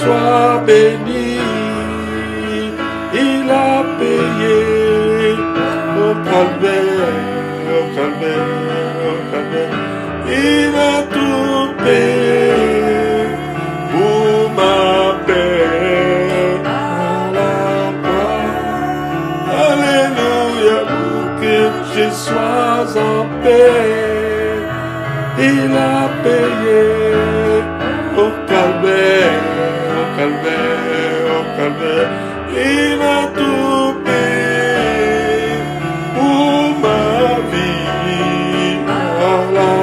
sois béni. Il a payé au calvaire, au calvaire, au calvaire. Il a tout payé pour ma paix à la croix. Alléluia, pour que je sois en paix. Il a payé au calvaire, au calvaire, au calvaire. Il a tout payé pour ma vie à la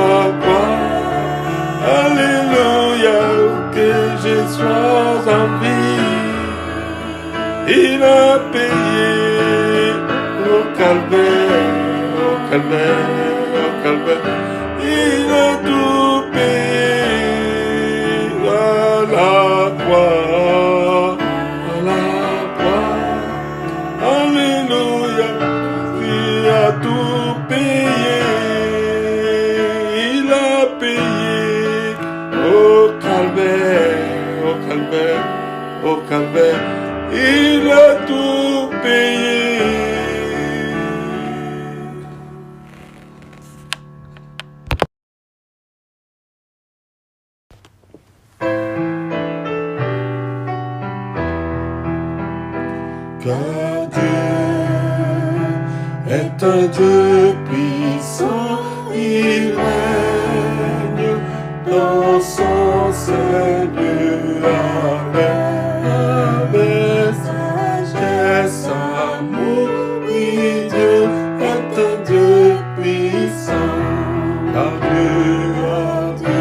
croix. Alléluia, que je sois en vie. Il a payé au calvaire, au calvaire, au calvaire. Il a tout payé à la croix, à la croix. Alléluia, il a tout payé. Il a payé au calvaire, au calvaire, au calvaire. Il a tout payé. Car Dieu est un Dieu puissant, il règne dans son Seigneur avec sagesse, amour. Oui, Dieu est un Dieu puissant, car Dieu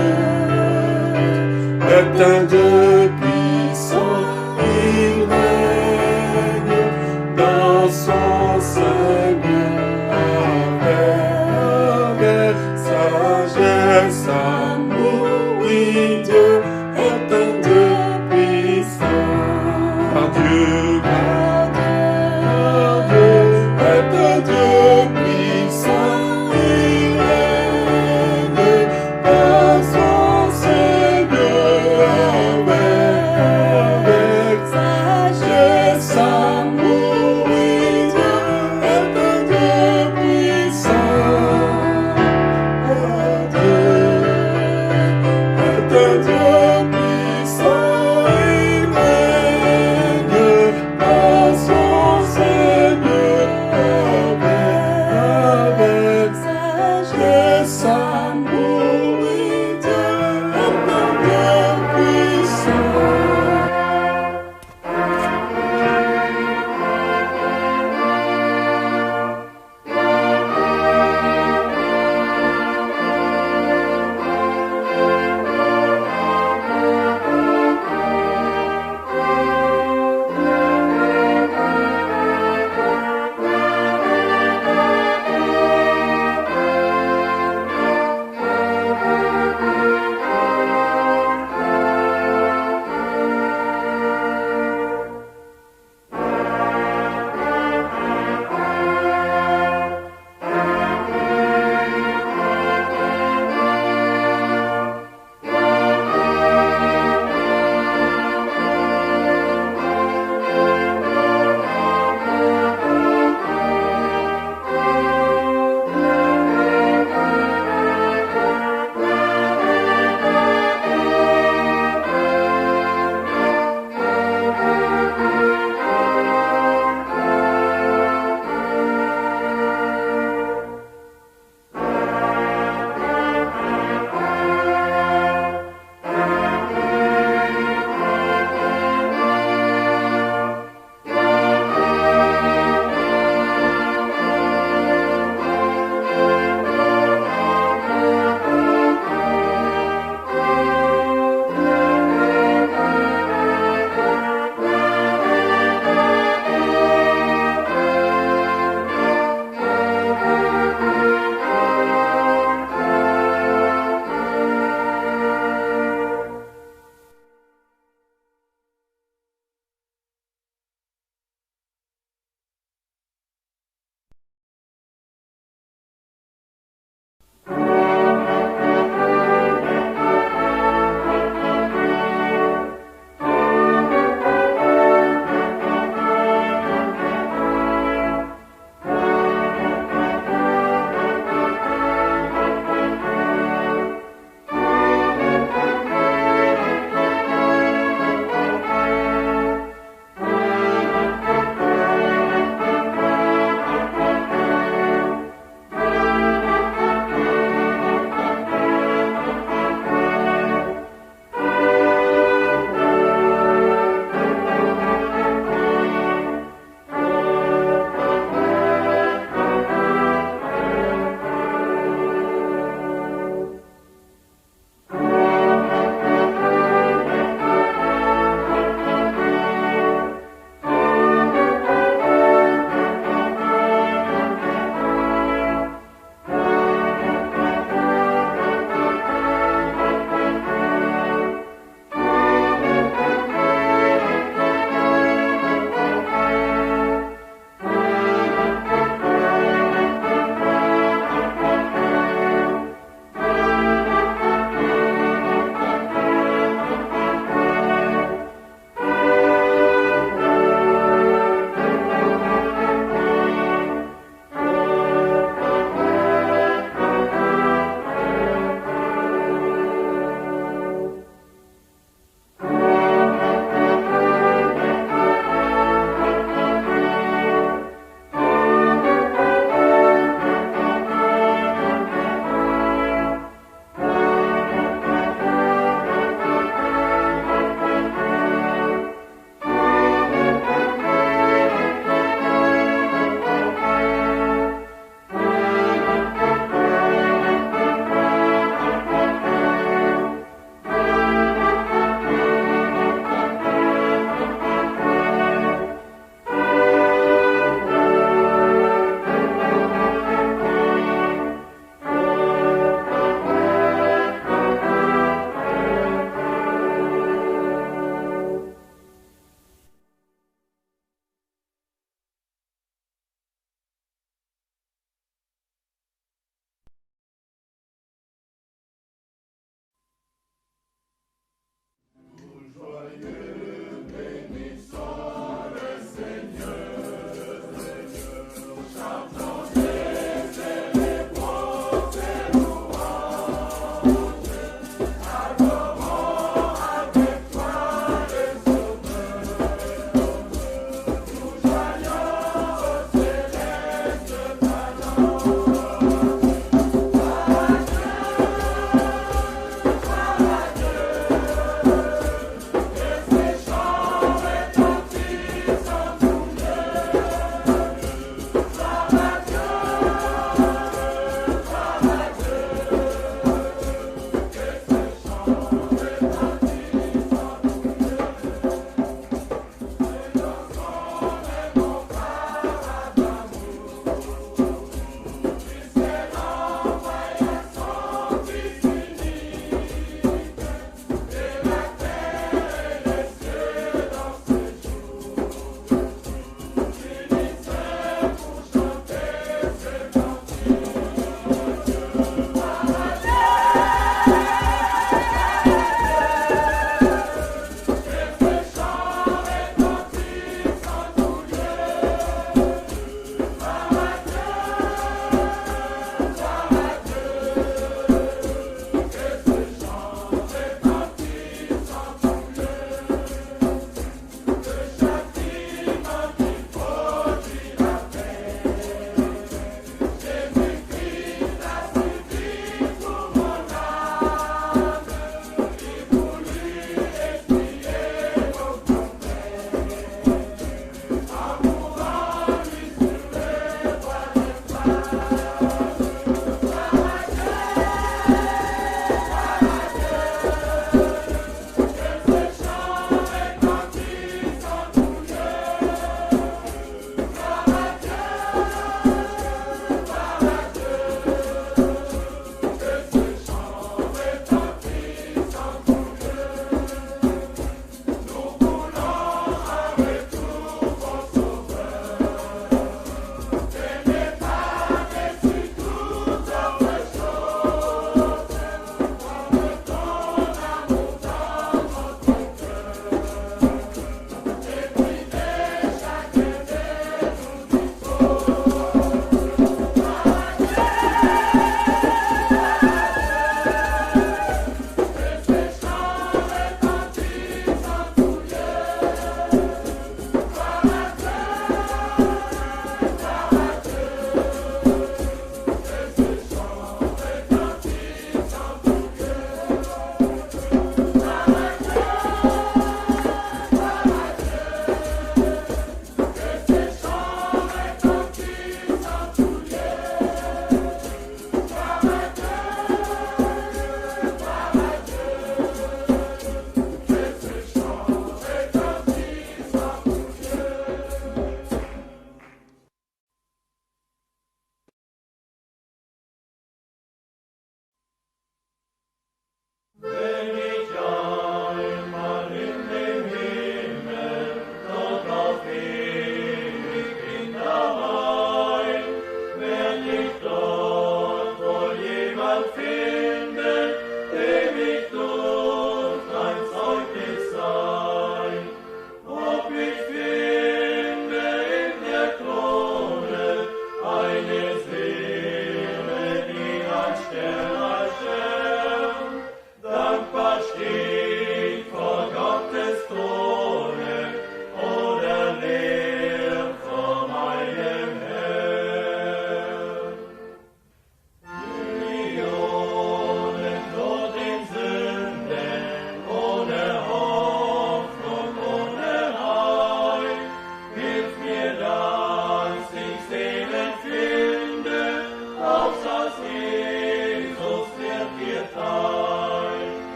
est un Dieu puissant, il règne dans son Seigneur avec sagesse, amour. Oui, Dieu est un Dieu puissant, car Dieu est un Dieu puissant, il règne dans son Seigneur avec sagesse, amour. Oui, Dieu est un Dieu puissant, Dieu est un Dieu puissant, il règne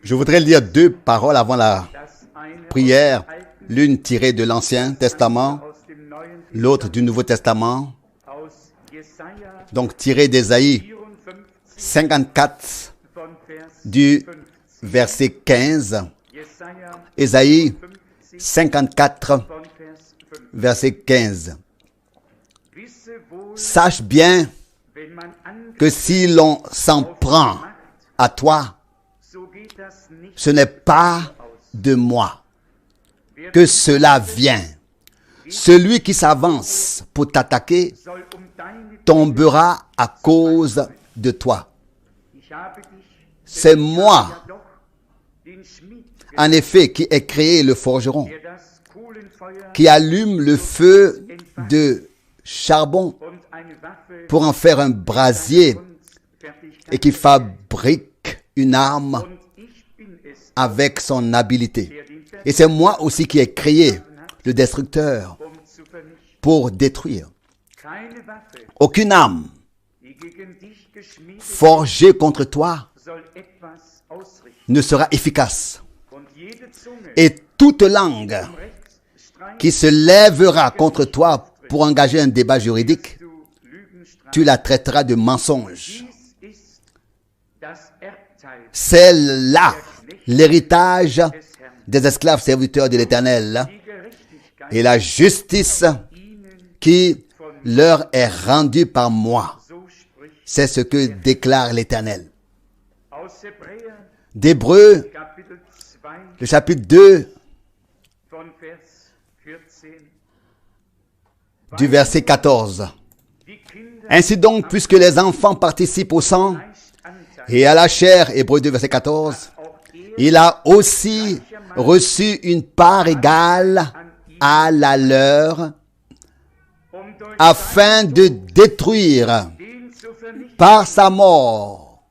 Je voudrais lire deux paroles avant la prière, l'une tirée de l'Ancien Testament, l'autre du Nouveau Testament, donc tirée d'Ésaïe 54 du verset 15. Ésaïe 54 verset 15. Sache bien que si l'on s'en prend à toi, ce n'est pas de moi que cela vient. Celui qui s'avance pour t'attaquer tombera à cause de toi. C'est moi, en effet, qui ai créé le forgeron, qui allume le feu de charbon pour en faire un brasier et qui fabrique une arme avec son habileté. Et c'est moi aussi qui ai créé le destructeur pour détruire. Aucune arme forgée contre toi ne sera efficace. Et toute langue qui se lèvera contre toi pour engager un débat juridique, tu la traiteras de mensonge. C'est là l'héritage des esclaves serviteurs de l'Éternel et la justice qui leur est rendue par moi. C'est ce que déclare l'Éternel. D'Hébreux, le chapitre 2, du verset 14. Ainsi donc, puisque les enfants participent au sang et à la chair, Hébreux 2, verset 14, il a aussi reçu une part égale à la leur, afin de détruire par sa mort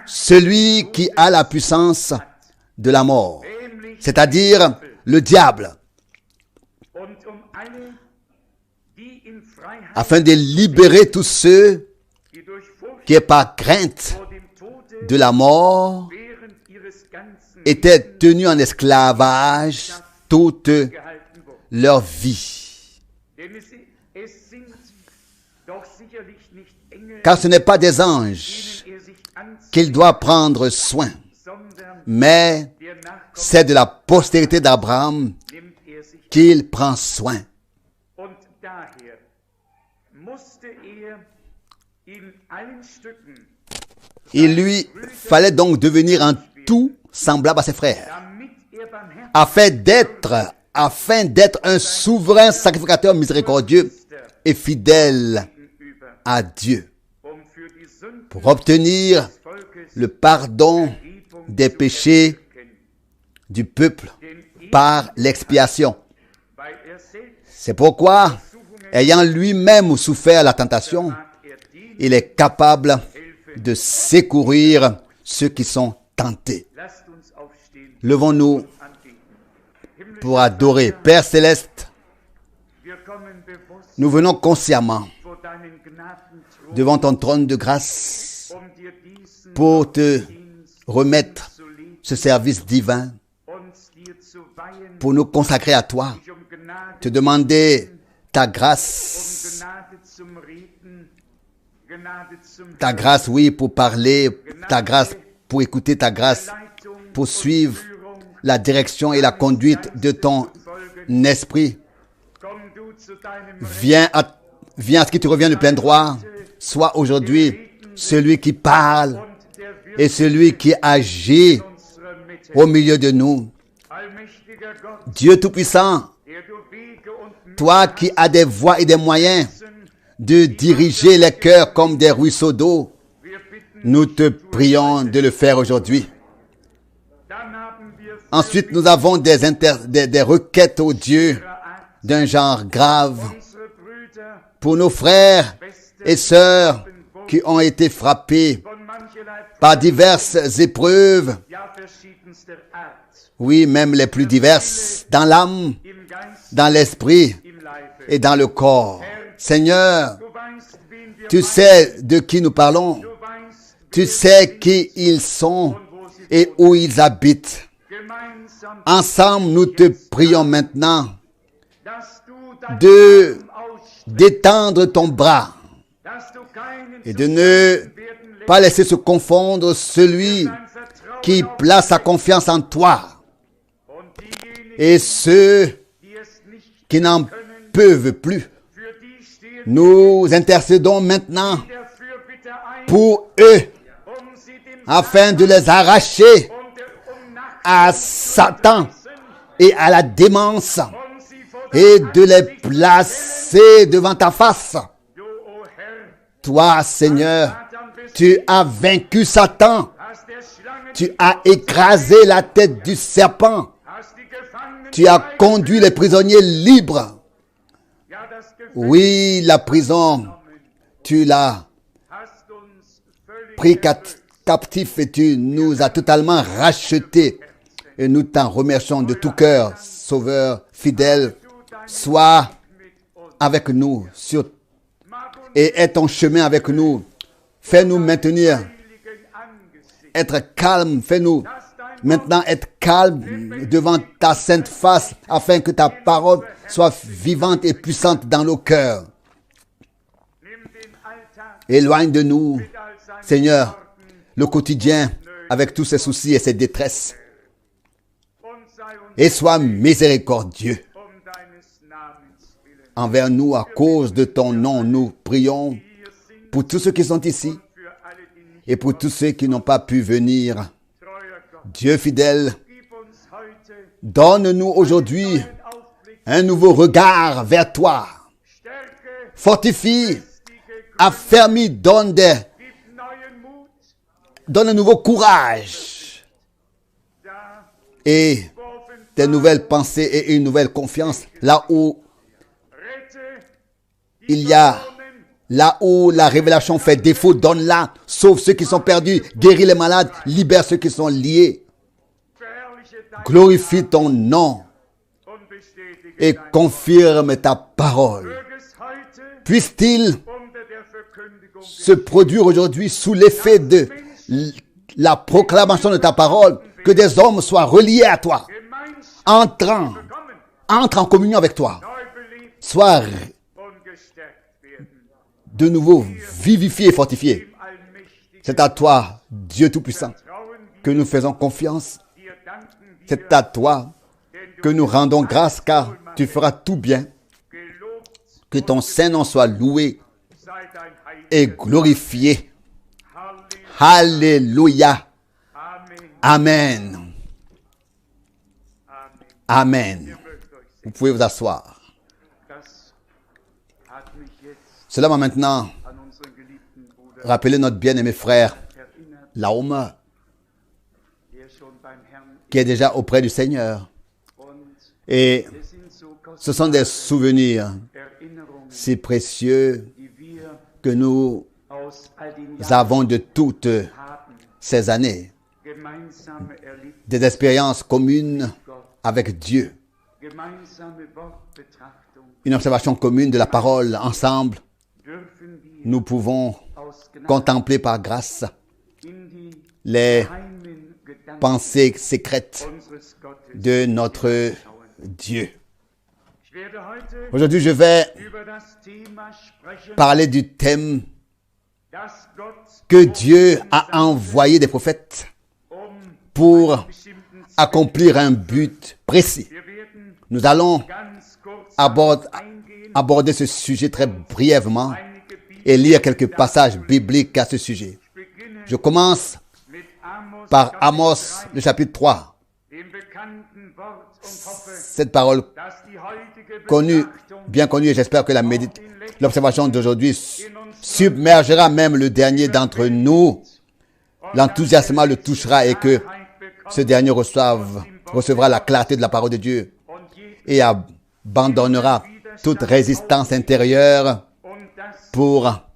celui qui a la puissance de la mort, c'est-à-dire le diable, afin de libérer tous ceux qui, par crainte de la mort, étaient tenus en esclavage toute leur vie. Car ce n'est pas des anges qu'il doit prendre soin, mais c'est de la postérité d'Abraham qu'il prend soin. Il lui fallait donc devenir en tout semblable à ses frères, afin d'être un souverain sacrificateur miséricordieux et fidèle à Dieu, pour obtenir le pardon des péchés du peuple par l'expiation. C'est pourquoi, ayant lui-même souffert la tentation, il est capable de secourir ceux qui sont tentés. Levons-nous pour adorer. Père céleste, nous venons consciemment devant ton trône de grâce pour te remettre ce service divin, pour nous consacrer à toi, te demander ta grâce, oui, pour parler, ta grâce pour écouter, ta grâce pour suivre la direction et la conduite de ton esprit. Viens à ce qui te revient de plein droit. Sois aujourd'hui celui qui parle et celui qui agit au milieu de nous. Dieu Tout-Puissant, toi qui as des voies et des moyens de diriger les cœurs comme des ruisseaux d'eau, nous te prions de le faire aujourd'hui. Ensuite, nous avons des requêtes au Dieu d'un genre grave pour nos frères et sœurs qui ont été frappés par diverses épreuves, oui, même les plus diverses, dans l'âme, dans l'esprit et dans le corps. Seigneur, tu sais de qui nous parlons, tu sais qui ils sont et où ils habitent. Ensemble, nous te prions maintenant d'étendre ton bras et de ne pas laisser se confondre celui qui place sa confiance en toi et ceux qui n'en peuvent plus. Nous intercédons maintenant pour eux afin de les arracher à Satan et à la démence et de les placer devant ta face. Toi, Seigneur, tu as vaincu Satan. Tu as écrasé la tête du serpent. Tu as conduit les prisonniers libres. Oui, la prison, tu l'as pris captif et tu nous as totalement rachetés. Et nous t'en remercions de tout cœur, Sauveur fidèle. Sois avec nous et aie ton chemin avec nous. Fais-nous maintenir, être calme. Fais-nous maintenant être calme devant ta sainte face afin que ta parole soit vivante et puissante dans nos cœurs. Éloigne de nous, Seigneur, le quotidien avec tous ses soucis et ses détresses. Et sois miséricordieux envers nous à cause de ton nom. Nous prions pour tous ceux qui sont ici et pour tous ceux qui n'ont pas pu venir. Dieu fidèle, donne-nous aujourd'hui un nouveau regard vers toi. Fortifie, affermis, donne un nouveau courage et des nouvelles pensées et une nouvelle confiance là où la révélation fait défaut, donne-la, sauve ceux qui sont perdus, guéris les malades, libère ceux qui sont liés. Glorifie ton nom et confirme ta parole. Puisse-t-il se produire aujourd'hui sous l'effet de la proclamation de ta parole, que des hommes soient reliés à toi, entrent en communion avec toi, soient de nouveau vivifiés et fortifiés. C'est à toi, Dieu Tout-Puissant, que nous faisons confiance. C'est à toi que nous rendons grâce, car tu feras tout bien. Que ton Saint-Nom soit loué et glorifié. Alléluia. Amen. Amen. Vous pouvez vous asseoir. Cela m'a maintenant rappelé notre bien-aimé frère l'homme qui est déjà auprès du Seigneur. Et ce sont des souvenirs si précieux que nous avons de toutes ces années, des expériences communes avec Dieu, une observation commune de la parole ensemble. Nous pouvons contempler par grâce les pensées secrètes de notre Dieu. Aujourd'hui, je vais parler du thème que Dieu a envoyé des prophètes pour accomplir un but précis. Nous allons aborder ce sujet très brièvement et lire quelques passages bibliques à ce sujet. Je commence par Amos, le chapitre 3. Cette parole connue, bien connue, et j'espère que l'observation d'aujourd'hui submergera même le dernier d'entre nous. L'enthousiasme le touchera et que ce dernier recevra la clarté de la parole de Dieu et abandonnera toute résistance intérieure pour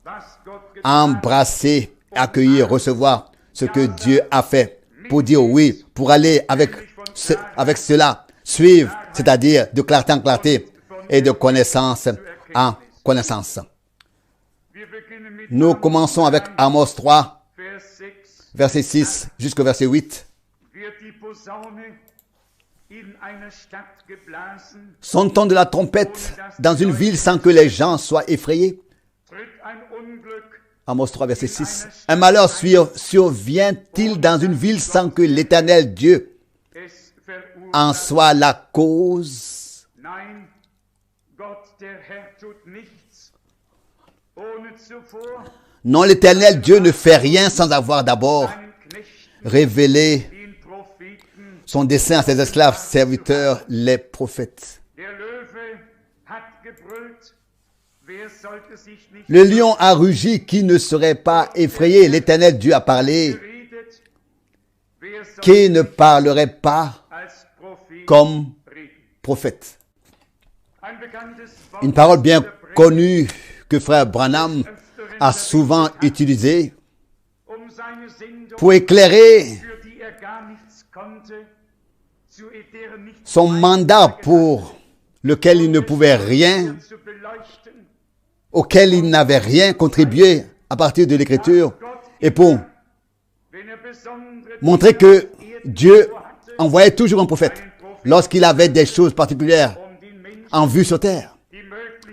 embrasser, accueillir, recevoir ce que Dieu a fait, pour dire oui, pour aller avec cela, suivre, c'est-à-dire de clarté en clarté et de connaissance en connaissance. Nous commençons avec Amos 3, verset 6 jusqu'au verset 8. Sonne-t-on de la trompette dans une ville sans que les gens soient effrayés? Amos 3, verset 6. Un malheur survient-il dans une ville sans que l'Éternel Dieu en soit la cause? Non, l'Éternel Dieu ne fait rien sans avoir d'abord révélé son dessein à ses esclaves, serviteurs, les prophètes. Le lion a rugi, qui ne serait pas effrayé? L'Éternel Dieu a parlé, qui ne parlerait pas comme prophète? Une parole bien connue que frère Branham a souvent utilisée pour éclairer son mandat pour lequel il ne pouvait rien, auquel il n'avait rien contribué à partir de l'Écriture, et pour montrer que Dieu envoyait toujours un prophète lorsqu'il avait des choses particulières en vue sur terre,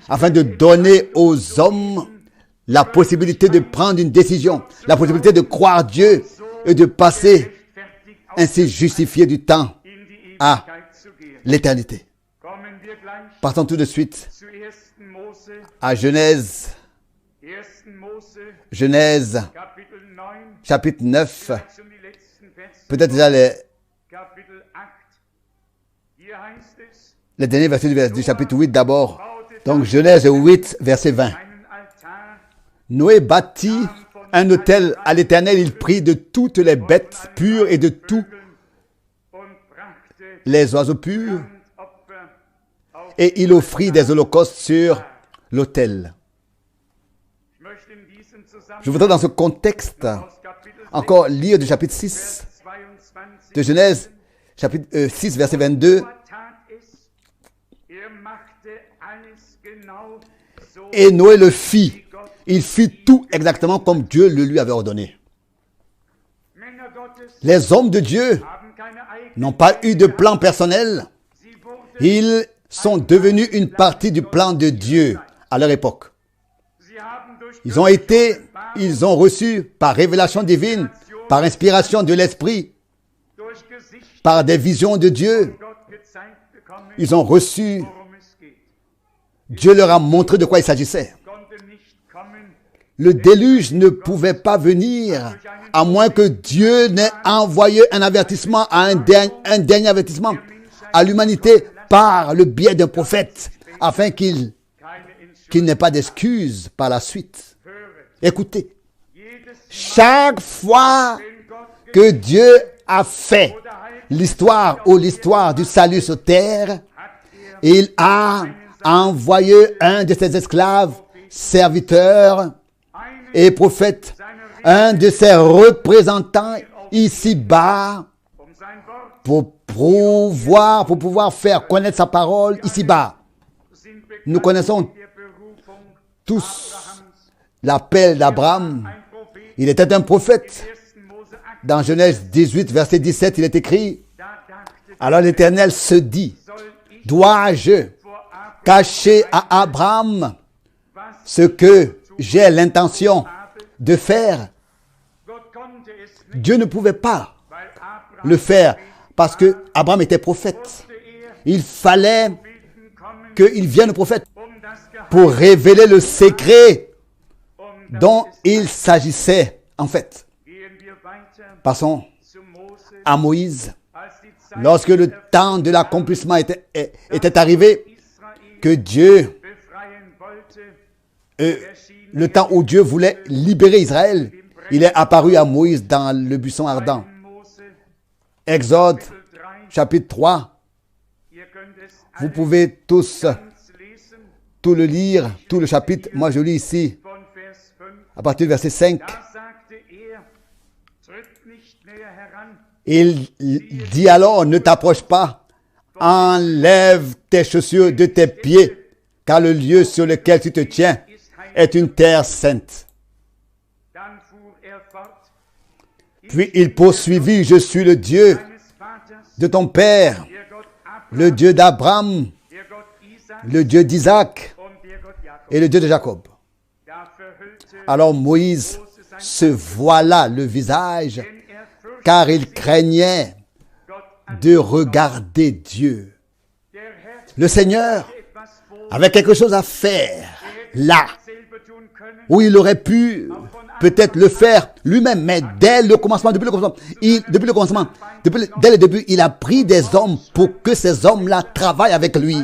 afin de donner aux hommes la possibilité de prendre une décision, la possibilité de croire Dieu et de passer ainsi justifié du temps à l'éternité. Partons tout de suite à Genèse, chapitre 9, peut-être déjà les derniers versets du chapitre 8 d'abord. Donc Genèse 8, verset 20. Noé bâtit un autel à l'Éternel, il prit de toutes les bêtes pures et de tous les oiseaux purs, et il offrit des holocaustes sur l'autel. Je voudrais dans ce contexte encore lire du chapitre 6 de Genèse, chapitre 6, verset 22. Et Noé le fit. Il fit tout exactement comme Dieu le lui avait ordonné. Les hommes de Dieu n'ont pas eu de plan personnel. Ils sont devenus une partie du plan de Dieu à leur époque. Ils ont reçu par révélation divine, par inspiration de l'Esprit, par des visions de Dieu. Ils ont reçu, Dieu leur a montré de quoi il s'agissait. Le déluge ne pouvait pas venir à moins que Dieu n'ait envoyé un avertissement, un dernier avertissement à l'humanité par le biais d'un prophète, afin qu'il n'ait pas d'excuses par la suite. Écoutez, chaque fois que Dieu a fait l'histoire ou l'histoire du salut sur terre, il a envoyé un de ses esclaves, serviteurs et prophètes, un de ses représentants ici-bas pour pouvoir faire connaître sa parole ici-bas. Nous connaissons tous l'appel d'Abraham. Il était un prophète. Dans Genèse 18, verset 17, il est écrit, alors l'Éternel se dit, dois-je cacher à Abraham ce que j'ai l'intention de faire? Dieu ne pouvait pas le faire parce que Abraham était prophète. Il fallait qu'il vienne au prophète pour révéler le secret dont il s'agissait en fait. Passons à Moïse. Lorsque le temps de l'accomplissement était arrivé, que Dieu, le temps où Dieu voulait libérer Israël, il est apparu à Moïse dans le buisson ardent. Exode, chapitre 3. Vous pouvez tous tout le lire, tout le chapitre. Moi, je lis ici, à partir du verset 5. Il dit alors, ne t'approche pas, enlève tes chaussures de tes pieds, car le lieu sur lequel tu te tiens est une terre sainte. Puis il poursuivit, je suis le Dieu de ton père, le Dieu d'Abraham, le Dieu d'Isaac et le Dieu de Jacob. Alors Moïse se voila le visage, car il craignait de regarder Dieu. Le Seigneur avait quelque chose à faire là, où il aurait pu peut-être le faire lui-même, mais dès le commencement, dès le début, il a pris des hommes pour que ces hommes-là travaillent avec lui.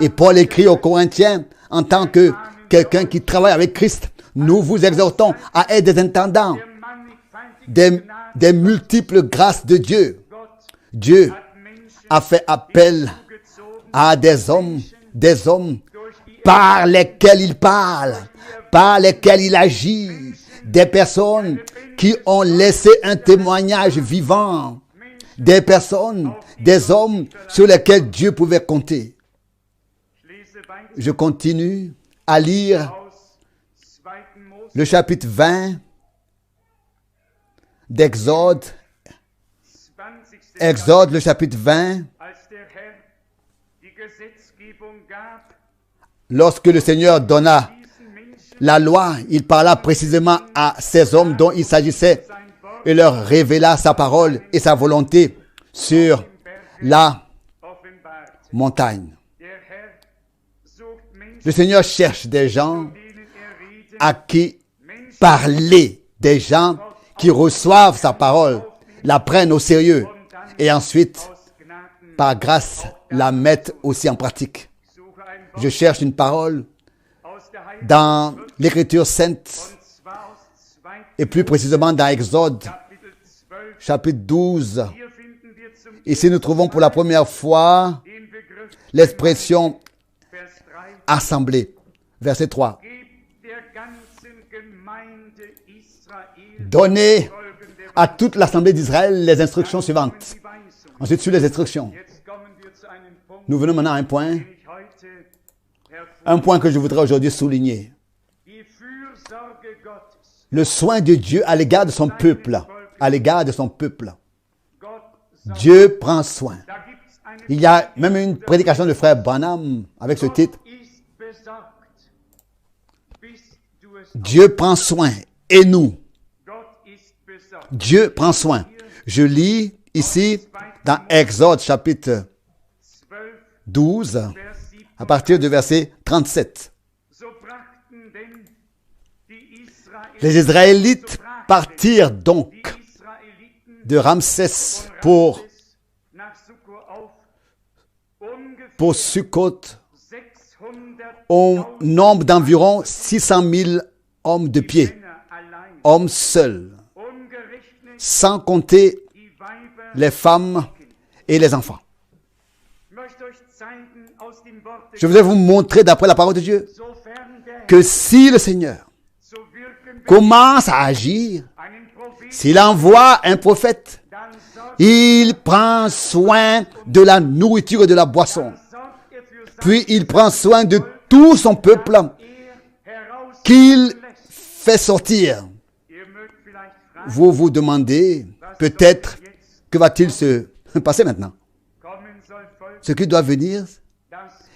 Et Paul écrit aux Corinthiens, en tant que quelqu'un qui travaille avec Christ, nous vous exhortons à être des intendants des multiples grâces de Dieu. Dieu a fait appel à des hommes par lesquels il parle, par lesquels il agit, des personnes qui ont laissé un témoignage vivant, des personnes, des hommes sur lesquels Dieu pouvait compter. Je continue à lire le chapitre 20 d'Exode. Exode, le chapitre 20. Lorsque le Seigneur donna la loi, il parla précisément à ces hommes dont il s'agissait et leur révéla sa parole et sa volonté sur la montagne. Le Seigneur cherche des gens à qui parler, des gens qui reçoivent sa parole, la prennent au sérieux et ensuite, par grâce, la mettent aussi en pratique. Je cherche une parole dans l'Écriture sainte et plus précisément dans Exode, chapitre 12. Ici, nous trouvons pour la première fois l'expression assemblée. Verset 3. Donnez à toute l'assemblée d'Israël les instructions suivantes. Ensuite, sur les instructions. Nous venons maintenant à un point que je voudrais aujourd'hui souligner. Le soin de Dieu à l'égard de son peuple. À l'égard de son peuple. Dieu prend soin. Il y a même une prédication de frère Branham avec ce titre. Dieu prend soin. Et nous? Dieu prend soin. Je lis ici dans Exode chapitre 12 à partir du verset 37. Les Israélites partirent donc de Ramsès pour Sukkot au nombre d'environ 600 000 hommes de pied, hommes seuls. sans compter les femmes et les enfants. Je voudrais vous montrer d'après la parole de Dieu que si le Seigneur commence à agir, s'il envoie un prophète, il prend soin de la nourriture et de la boisson. Puis il prend soin de tout son peuple qu'il fait sortir. Vous vous demandez peut-être que va-t-il se passer maintenant. Ce qui doit venir,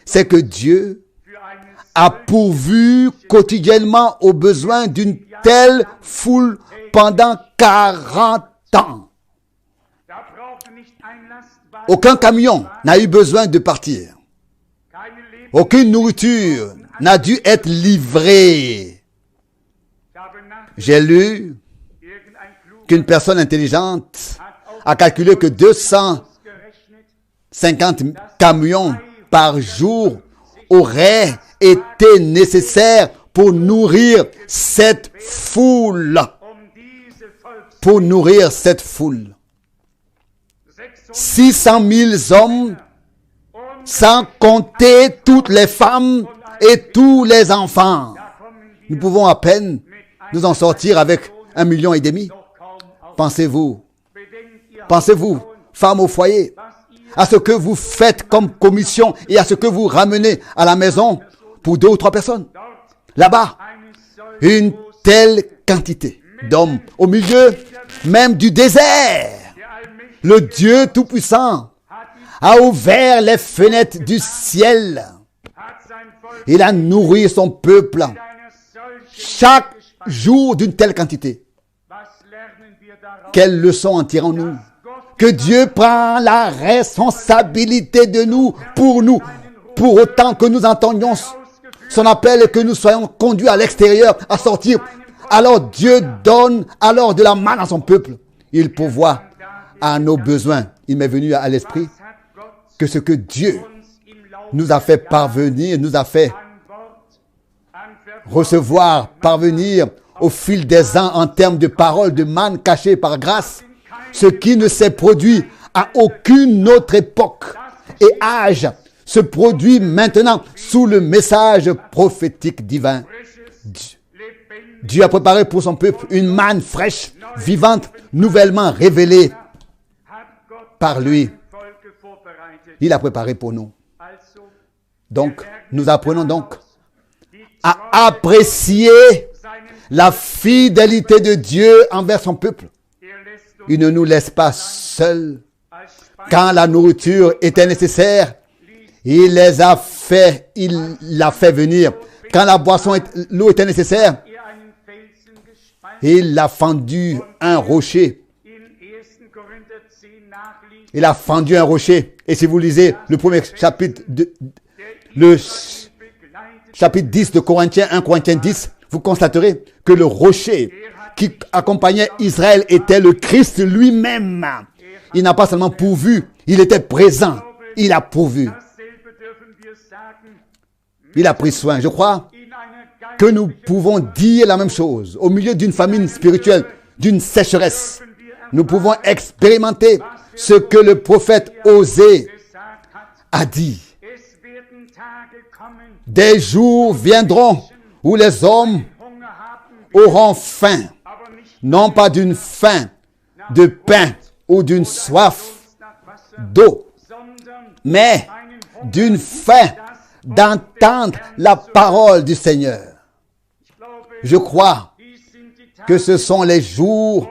c'est que Dieu a pourvu quotidiennement aux besoins d'une telle foule pendant 40 ans. Aucun camion n'a eu besoin de partir. Aucune nourriture n'a dû être livrée. J'ai lu qu'une personne intelligente a calculé que 250 camions par jour auraient été nécessaires pour nourrir cette foule. Pour nourrir cette foule. 600 000 hommes, sans compter toutes les femmes et tous les enfants. Nous pouvons à peine nous en sortir avec 1,5 million. Pensez-vous, femmes au foyer, à ce que vous faites comme commission et à ce que vous ramenez à la maison pour 2 ou 3 personnes. Là-bas, une telle quantité d'hommes au milieu même du désert. Le Dieu Tout-Puissant a ouvert les fenêtres du ciel. Il a nourri son peuple chaque jour d'une telle quantité. Quelle leçon en tirons-nous? Que Dieu prend la responsabilité de nous, pour autant que nous entendions son appel et que nous soyons conduits à l'extérieur, à sortir. Alors Dieu donne alors de la manne à son peuple. Il pourvoit à nos besoins. Il m'est venu à l'esprit que ce que Dieu nous a fait parvenir, nous a fait recevoir, parvenir au fil des ans en termes de paroles, de manne cachée par grâce, ce qui ne s'est produit à aucune autre époque et âge, se produit maintenant sous le message prophétique divin. Dieu a préparé pour son peuple une manne fraîche, vivante, nouvellement révélée par lui. Il a préparé pour nous. Donc, nous apprenons donc à apprécier la fidélité de Dieu envers son peuple. Il ne nous laisse pas seuls. Quand la nourriture était nécessaire, il l'a fait venir. Quand la boisson, l'eau était nécessaire, il a fendu un rocher. Il a fendu un rocher. Et si vous lisez le premier chapitre, le chapitre 10 de Corinthiens, 1 Corinthiens 10, vous constaterez que le rocher qui accompagnait Israël était le Christ lui-même. Il n'a pas seulement pourvu, il était présent. Il a pourvu. Il a pris soin. Je crois que nous pouvons dire la même chose. Au milieu d'une famine spirituelle, d'une sécheresse, nous pouvons expérimenter ce que le prophète Osée a dit. Des jours viendront où les hommes auront faim, non pas d'une faim de pain ou d'une soif d'eau, mais d'une faim d'entendre la parole du Seigneur. Je crois que ce sont les jours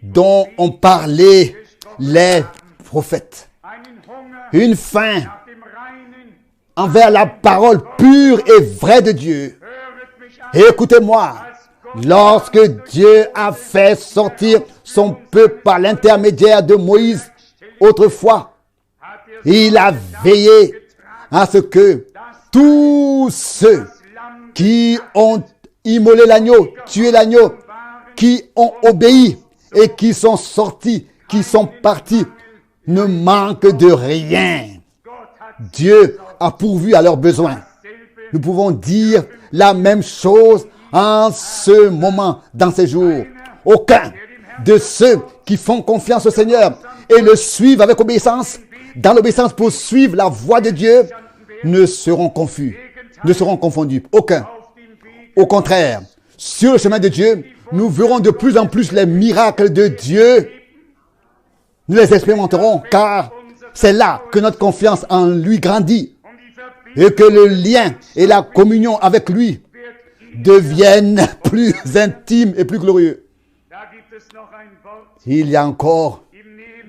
dont ont parlé les prophètes. Une faim envers la parole pure et vraie de Dieu. Et écoutez-moi, lorsque Dieu a fait sortir son peuple par l'intermédiaire de Moïse, autrefois, il a veillé à ce que tous ceux qui ont immolé l'agneau, tué l'agneau, qui ont obéi et qui sont sortis, qui sont partis, ne manquent de rien. Dieu a pourvu à leurs besoins. Nous pouvons dire la même chose en ce moment, dans ces jours. Aucun de ceux qui font confiance au Seigneur et le suivent avec obéissance, dans l'obéissance pour suivre la voie de Dieu, ne seront confus, ne seront confondus. Aucun. Au contraire, sur le chemin de Dieu, nous verrons de plus en plus les miracles de Dieu. Nous les expérimenterons car c'est là que notre confiance en lui grandit et que le lien et la communion avec lui deviennent plus intimes et plus glorieux. Il y a encore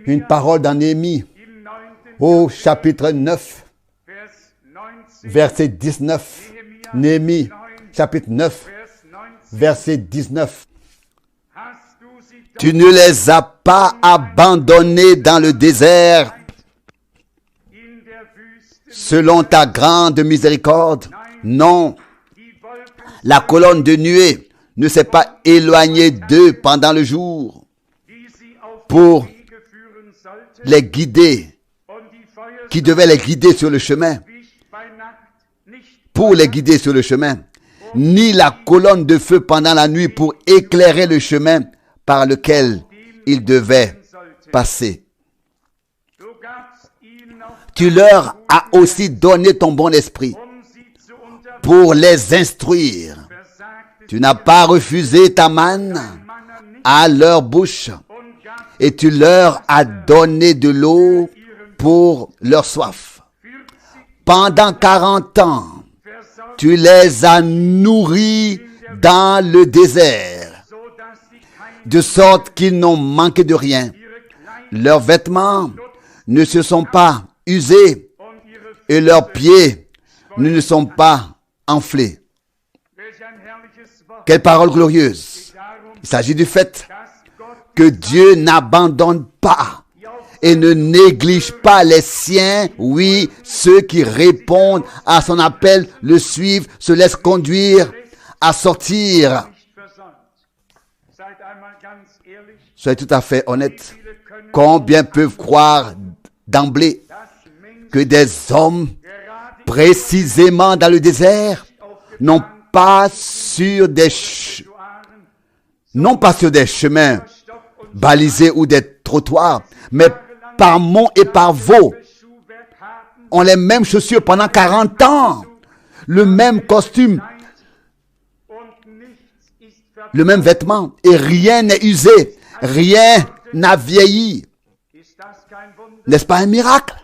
une parole dans Néhémie au chapitre 9, verset 19. Néhémie, chapitre 9, verset 19. Tu ne les as pas abandonnés dans le désert selon ta grande miséricorde. Non, la colonne de nuée ne s'est pas éloignée d'eux pendant le jour pour les guider, qui devait les guider sur le chemin, pour les guider sur le chemin, ni la colonne de feu pendant la nuit pour éclairer le chemin par lequel ils devaient passer. Tu leur as aussi donné ton bon esprit pour les instruire. Tu n'as pas refusé ta manne à leur bouche et tu leur as donné de l'eau pour leur soif. Pendant 40 ans, tu les as nourris dans le désert, de sorte qu'ils n'ont manqué de rien. Leurs vêtements ne se sont pas usés et leurs pieds ne sont pas enflés. Quelle parole glorieuse! Il s'agit du fait que Dieu n'abandonne pas et ne néglige pas les siens. Oui, ceux qui répondent à son appel, le suivent, se laissent conduire à sortir. Soyez tout à fait honnête. Combien peuvent croire d'emblée que des hommes, précisément dans le désert, non pas sur des chemins balisés ou des trottoirs, mais par monts et par veaux, ont les mêmes chaussures pendant 40 ans, le même costume, le même vêtement, et rien n'est usé, rien n'a vieilli. N'est-ce pas un miracle?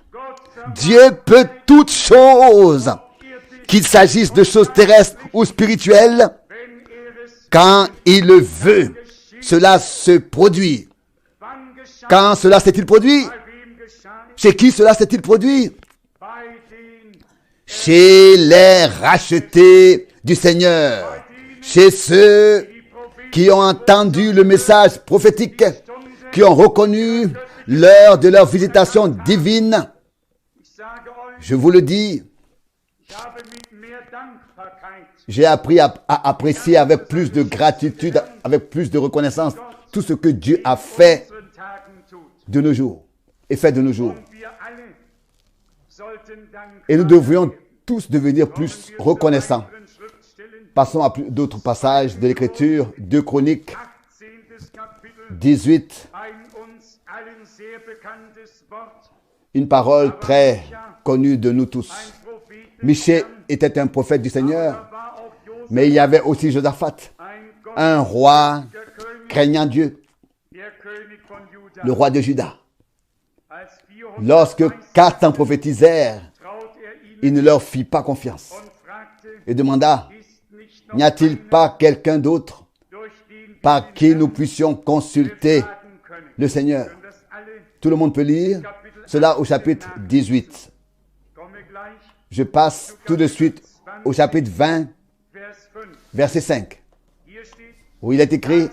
Dieu peut toutes choses, qu'il s'agisse de choses terrestres ou spirituelles. Quand il le veut, cela se produit. Quand cela s'est-il produit? Chez qui cela s'est-il produit? Chez les rachetés du Seigneur. Chez ceux qui ont entendu le message prophétique, qui ont reconnu l'heure de leur visitation divine. Je vous le dis, j'ai appris à apprécier avec plus de gratitude, avec plus de reconnaissance, tout ce que Dieu a fait de nos jours et fait de nos jours. Et nous devrions tous devenir plus reconnaissants. Passons à d'autres passages de l'Écriture, 2 Chroniques 18. Une parole très connue de nous tous. Michée était un prophète du Seigneur, mais il y avait aussi Josaphat, un roi craignant Dieu, le roi de Juda. Lorsque 400 prophétisèrent, il ne leur fit pas confiance et demanda, n'y a-t-il pas quelqu'un d'autre par qui nous puissions consulter le Seigneur? Tout le monde peut lire cela au chapitre 18. Je passe tout de suite au chapitre 20, verset 5, où il est écrit: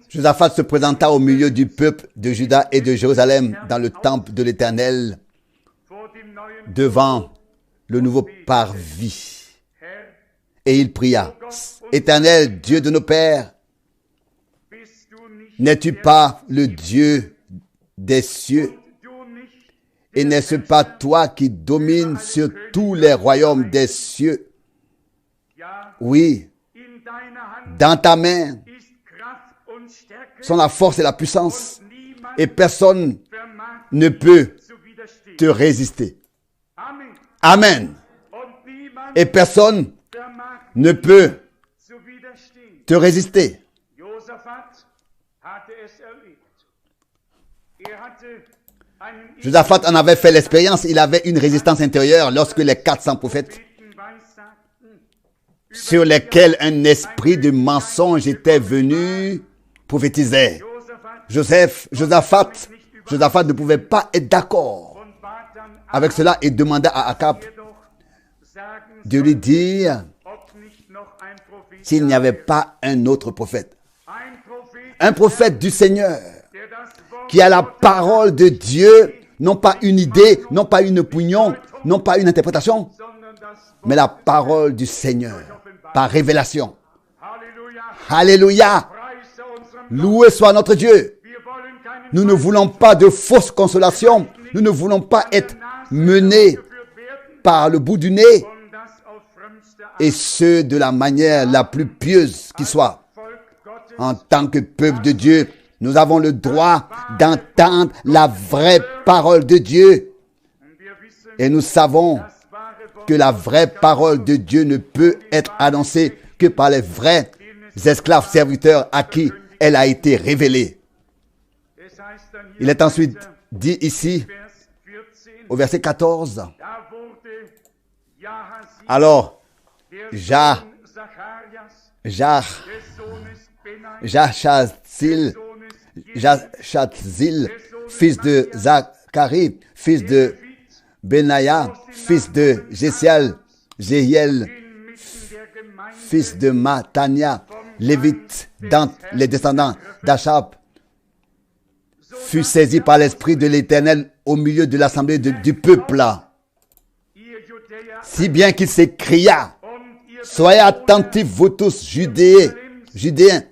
Josaphat se présenta au milieu du peuple de Juda et de Jérusalem dans le temple de l'Éternel, devant le nouveau parvis. Et il pria: Éternel, Dieu de nos pères, n'es-tu pas le Dieu des cieux? Et n'est-ce pas toi qui domines sur tous les royaumes des cieux? Oui, dans ta main sont la force et la puissance, et personne ne peut te résister. Amen. Et personne ne peut te résister. Josaphat en avait fait l'expérience. Il avait une résistance intérieure lorsque les 400 prophètes sur lesquels un esprit de mensonge était venu prophétisaient. Josaphat ne pouvait pas être d'accord avec cela et demanda à Akab de lui dire s'il n'y avait pas un autre prophète. Un prophète du Seigneur qui a la parole de Dieu, non pas une idée, non pas une opinion, non pas une interprétation, mais la parole du Seigneur par révélation. Alléluia. Loué soit notre Dieu. Nous ne voulons pas de fausses consolations. Nous ne voulons pas être menés par le bout du nez, et ce de la manière la plus pieuse qui soit. En tant que peuple de Dieu, nous avons le droit d'entendre la vraie parole de Dieu. Et nous savons que la vraie parole de Dieu ne peut être annoncée que par les vrais esclaves serviteurs à qui elle a été révélée. Il est ensuite dit ici, au verset 14, alors, Jachatzil, fils de Zacharie, fils de Benaya, fils de Jéhiel, fils de Matania, Lévite, dans les descendants d'Achab, fut saisi par l'Esprit de l'Éternel au milieu de l'assemblée du peuple, si bien qu'il s'écria, soyez attentifs, vous tous, Judéens,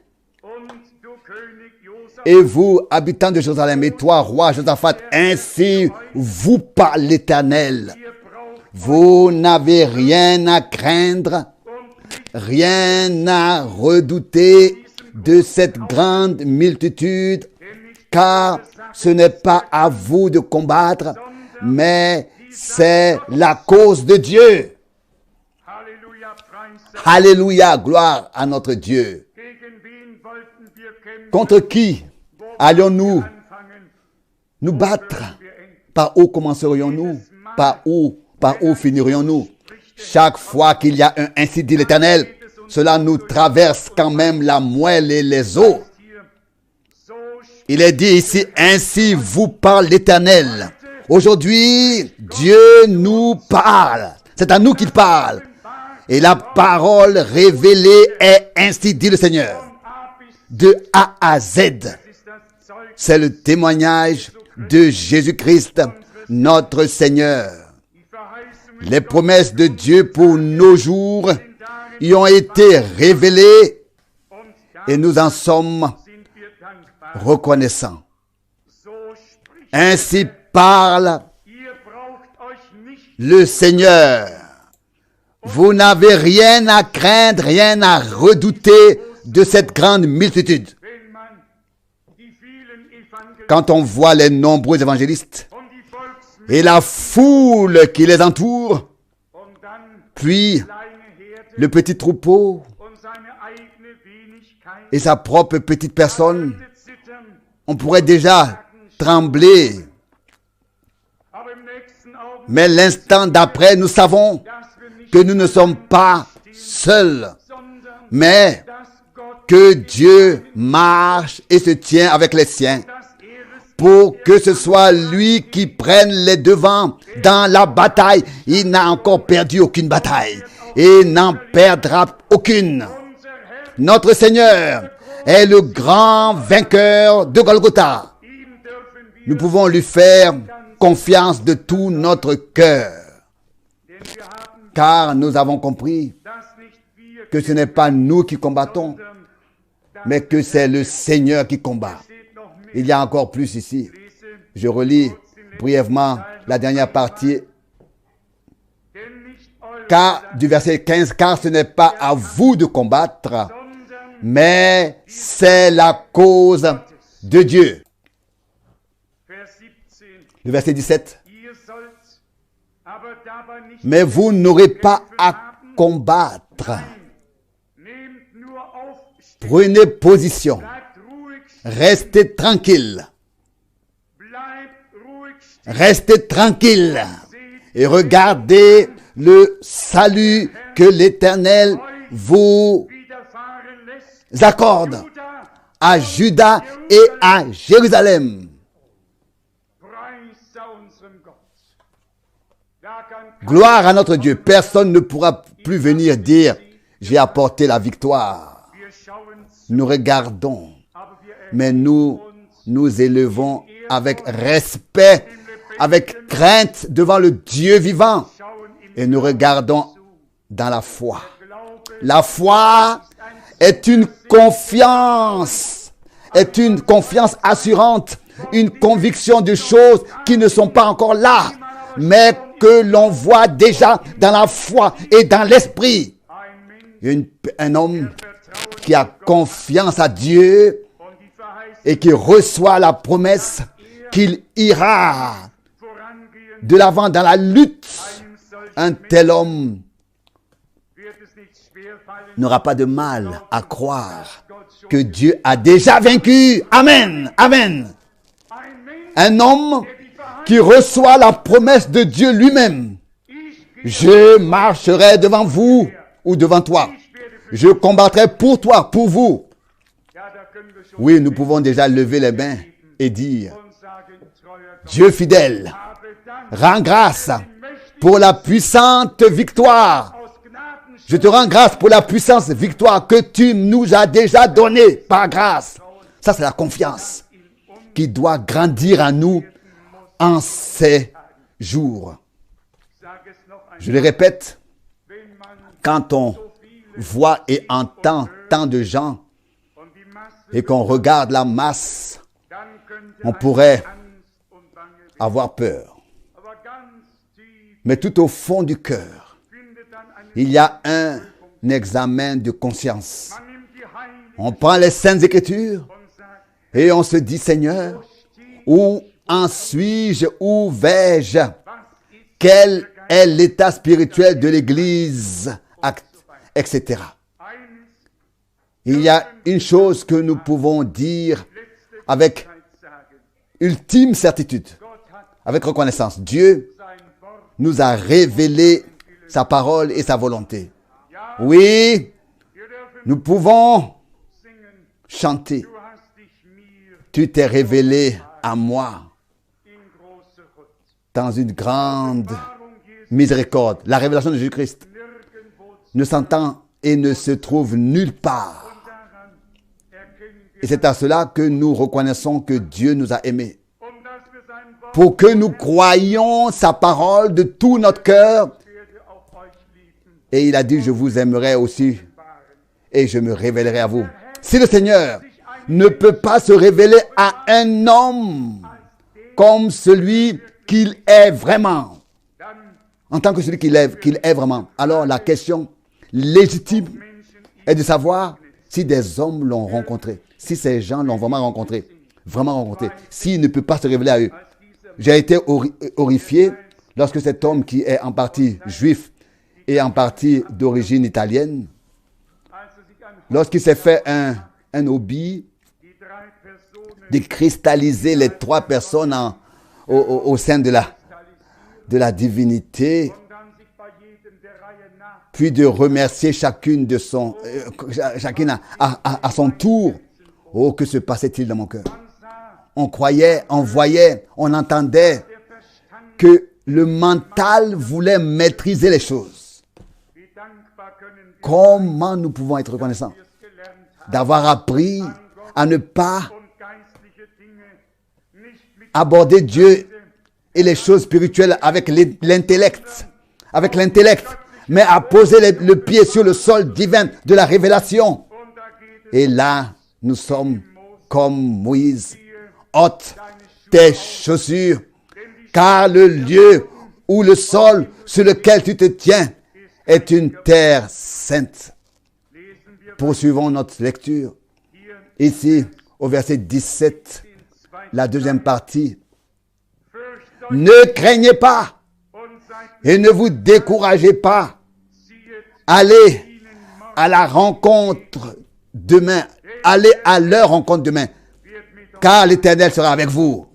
et vous, habitants de Jérusalem, et toi, roi Josaphat, ainsi vous parle l'Éternel. Vous n'avez rien à craindre, rien à redouter de cette grande multitude, car ce n'est pas à vous de combattre, mais c'est la cause de Dieu. Alléluia, gloire à notre Dieu. Contre qui allions-nous nous battre? Par où commencerions-nous? Par où finirions-nous? Chaque fois qu'il y a un ainsi dit l'Éternel, cela nous traverse quand même la moelle et les os. Il est dit ici, ainsi vous parle l'Éternel. Aujourd'hui, Dieu nous parle. C'est à nous qu'il parle. Et la parole révélée est ainsi dit le Seigneur. De A à Z. C'est le témoignage de Jésus-Christ, notre Seigneur. Les promesses de Dieu pour nos jours y ont été révélées et nous en sommes reconnaissants. Ainsi parle le Seigneur. Vous n'avez rien à craindre, rien à redouter de cette grande multitude. Quand on voit les nombreux évangélistes et la foule qui les entoure, puis le petit troupeau et sa propre petite personne, on pourrait déjà trembler. Mais l'instant d'après, nous savons que nous ne sommes pas seuls, mais que Dieu marche et se tient avec les siens pour que ce soit lui qui prenne les devants dans la bataille. Il n'a encore perdu aucune bataille et n'en perdra aucune. Notre Seigneur est le grand vainqueur de Golgotha. Nous pouvons lui faire confiance de tout notre cœur, car nous avons compris que ce n'est pas nous qui combattons, mais que c'est le Seigneur qui combat. Il y a encore plus ici. Je relis brièvement la dernière partie. du verset 15, car ce n'est pas à vous de combattre, mais c'est la cause de Dieu. Le verset 17. Mais vous n'aurez pas à combattre. Prenez position. Restez tranquille. Restez tranquille. Et regardez le salut que l'Éternel vous accorde à Juda et à Jérusalem. Gloire à notre Dieu. Personne ne pourra plus venir dire « J'ai apporté la victoire ». Nous regardons, mais nous nous élevons avec respect, avec crainte devant le Dieu vivant. Et nous regardons dans la foi. La foi est une confiance assurante, une conviction de choses qui ne sont pas encore là, mais que l'on voit déjà dans la foi et dans l'esprit. Un homme qui a confiance à Dieu et qui reçoit la promesse qu'il ira de l'avant dans la lutte, un tel homme n'aura pas de mal à croire que Dieu a déjà vaincu. Amen. Amen. Un homme qui reçoit la promesse de Dieu lui-même. Je marcherai devant vous ou devant toi. Je combattrai pour toi, pour vous. Oui, nous pouvons déjà lever les mains et dire, Dieu fidèle, rends grâce pour la puissante victoire. Je te rends grâce pour la puissante victoire que tu nous as déjà donnée par grâce. Ça, c'est la confiance qui doit grandir en nous en ces jours. Je le répète, quand on voit et entend tant de gens et qu'on regarde la masse, on pourrait avoir peur. Mais tout au fond du cœur, il y a un examen de conscience. On prend les Saintes Écritures et on se dit, Seigneur, où en suis-je, où vais-je? Quel est l'état spirituel de l'Église, etc. Il y a une chose que nous pouvons dire avec ultime certitude, avec reconnaissance. Dieu nous a révélé sa parole et sa volonté. Oui, nous pouvons chanter. Tu t'es révélé à moi dans une grande miséricorde. La révélation de Jésus-Christ ne s'entend et ne se trouve nulle part. Et c'est à cela que nous reconnaissons que Dieu nous a aimés. Pour que nous croyions sa parole de tout notre cœur. Et il a dit, je vous aimerai aussi et je me révélerai à vous. Si le Seigneur ne peut pas se révéler à un homme comme celui qu'il est vraiment, en tant que celui qu'il est vraiment, alors la question légitime est de savoir si des hommes l'ont rencontré, si ces gens l'ont vraiment rencontré, s'il ne peut pas se révéler à eux. J'ai été horrifié lorsque cet homme qui est en partie juif et en partie d'origine italienne, lorsqu'il s'est fait un hobby de cristalliser les trois personnes au sein de la divinité, puis de remercier chacune à son tour. Oh, que se passait-il dans mon cœur? On croyait, on voyait, on entendait que le mental voulait maîtriser les choses. Comment nous pouvons être reconnaissants d'avoir appris à ne pas aborder Dieu et les choses spirituelles avec l'intellect, mais à poser le pied sur le sol divin de la révélation. Et là, nous sommes comme Moïse. Ôte tes chaussures, car le lieu ou le sol sur lequel tu te tiens est une terre sainte. Poursuivons notre lecture. Ici, au verset 17, la deuxième partie. Ne craignez pas et ne vous découragez pas. Allez à la rencontre demain. Allez à leur rencontre demain. Car l'Éternel sera avec vous.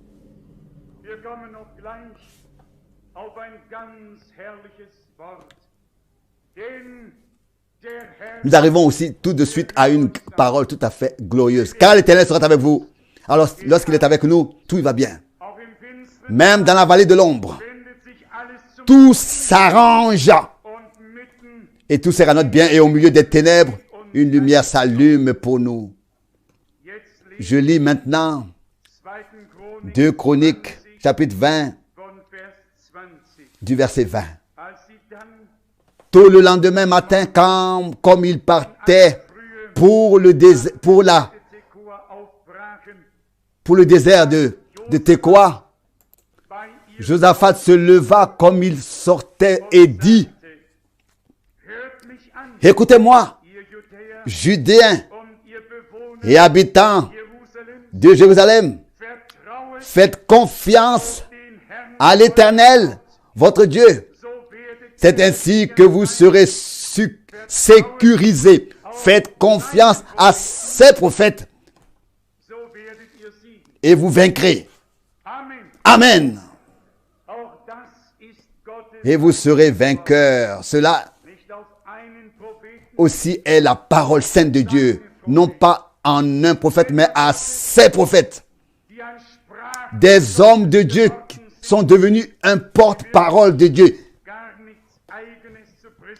Nous arrivons aussi tout de suite à une parole tout à fait glorieuse. Car l'Éternel sera avec vous. Alors, lorsqu'il est avec nous, tout va bien. Même dans la vallée de l'ombre, tout s'arrange. Et tout sera notre bien. Et au milieu des ténèbres, une lumière s'allume pour nous. Je lis maintenant 2 Chroniques, chapitre 20, du verset 20. Tôt le lendemain matin, comme il partait pour le désert de Tekoa, Josaphat se leva comme il sortait et dit, « Écoutez-moi, Judéens et habitants de Jérusalem, faites confiance à l'Éternel, votre Dieu. C'est ainsi que vous serez sécurisés. Faites confiance à ces prophètes et vous vaincrez. Amen. Et vous serez vainqueurs. Cela aussi est la parole sainte de Dieu. Non pas en un prophète, mais à ces prophètes. Des hommes de Dieu sont devenus un porte-parole de Dieu.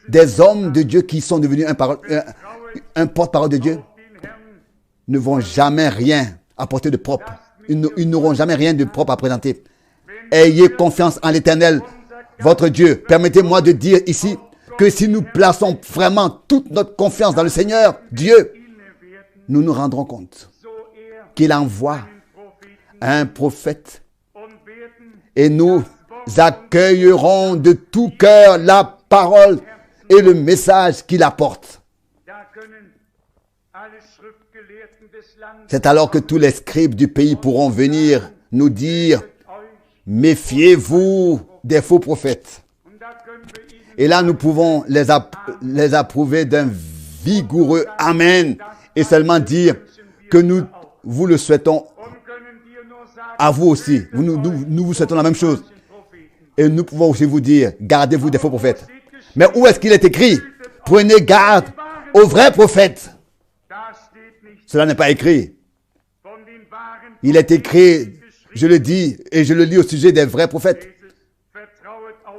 Des hommes de Dieu qui sont devenus un porte-parole de Dieu ne vont jamais rien apporter de propre. Ils n'auront jamais rien de propre à présenter. Ayez confiance en l'Éternel, votre Dieu. Permettez-moi de dire ici que si nous plaçons vraiment toute notre confiance dans le Seigneur, Dieu, nous nous rendrons compte qu'il envoie un prophète et nous accueillerons de tout cœur la parole et le message qu'il apporte. C'est alors que tous les scribes du pays pourront venir nous dire, méfiez-vous des faux prophètes. Et là, nous pouvons les approuver d'un vigoureux Amen et seulement dire que nous vous le souhaitons à vous aussi. Nous vous souhaitons la même chose. Et nous pouvons aussi vous dire, gardez-vous des faux prophètes. Mais où est-ce qu'il est écrit? Prenez garde aux vrais prophètes. Cela n'est pas écrit. Il est écrit, je le dis et je le lis au sujet des vrais prophètes.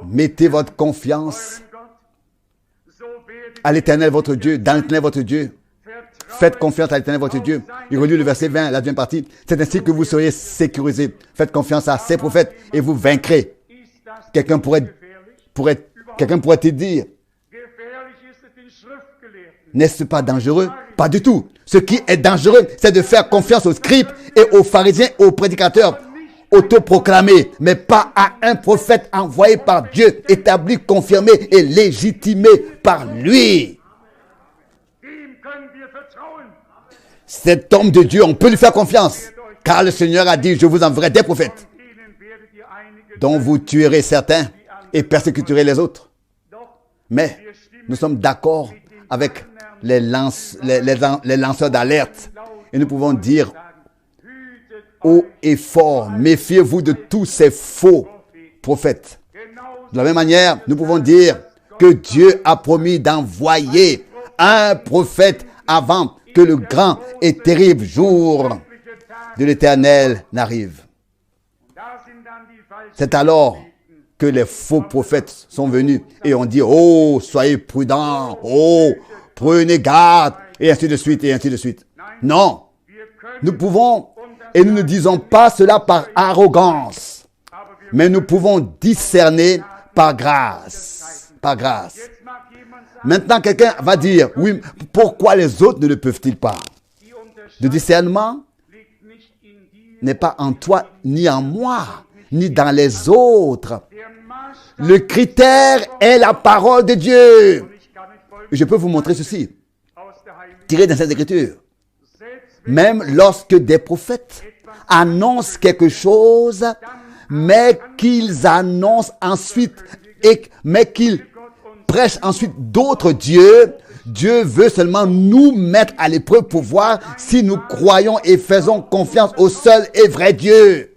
Mettez votre confiance à l'Éternel votre Dieu, dans l'Éternel votre Dieu. Faites confiance à l'Éternel votre Dieu. Il relit le verset 20, la deuxième partie. C'est ainsi que vous seriez sécurisés. Faites confiance à ces prophètes et vous vaincrez. Quelqu'un pourrait te dire, n'est-ce pas dangereux? Pas du tout. Ce qui est dangereux, c'est de faire confiance aux scribes et aux pharisiens, aux prédicateurs autoproclamés, mais pas à un prophète envoyé par Dieu, établi, confirmé et légitimé par lui. Cet homme de Dieu, on peut lui faire confiance, car le Seigneur a dit, je vous enverrai des prophètes, dont vous tuerez certains et persécuterez les autres. Mais nous sommes d'accord avec les lanceurs d'alerte et nous pouvons dire haut et fort, méfiez-vous de tous ces faux prophètes. De la même manière, nous pouvons dire que Dieu a promis d'envoyer un prophète avant que le grand et terrible jour de l'Éternel n'arrive. C'est alors que les faux prophètes sont venus et ont dit, oh, soyez prudents, oh, prenez garde, et ainsi de suite, et ainsi de suite. Non, nous pouvons, et nous ne disons pas cela par arrogance, mais nous pouvons discerner par grâce. Par grâce. Maintenant, quelqu'un va dire, oui, pourquoi les autres ne le peuvent-ils pas? Le discernement n'est pas en toi, ni en moi, ni dans les autres. Le critère est la parole de Dieu. Je peux vous montrer ceci, tiré dans cette écriture. Même lorsque des prophètes annoncent quelque chose, mais qu'ils annoncent ensuite, mais qu'ils prêchent ensuite d'autres dieux, Dieu veut seulement nous mettre à l'épreuve pour voir si nous croyons et faisons confiance au seul et vrai Dieu.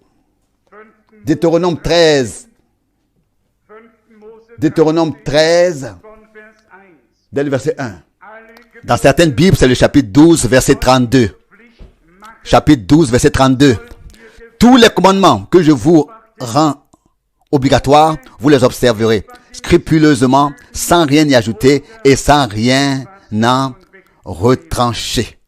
Deutéronome 13. Deutéronome 13, dès le verset 1. Dans certaines Bibles, c'est le chapitre 12, verset 32. Chapitre 12, verset 32. Tous les commandements que je vous rends obligatoires, vous les observerez scrupuleusement, sans rien y ajouter et sans rien en retrancher.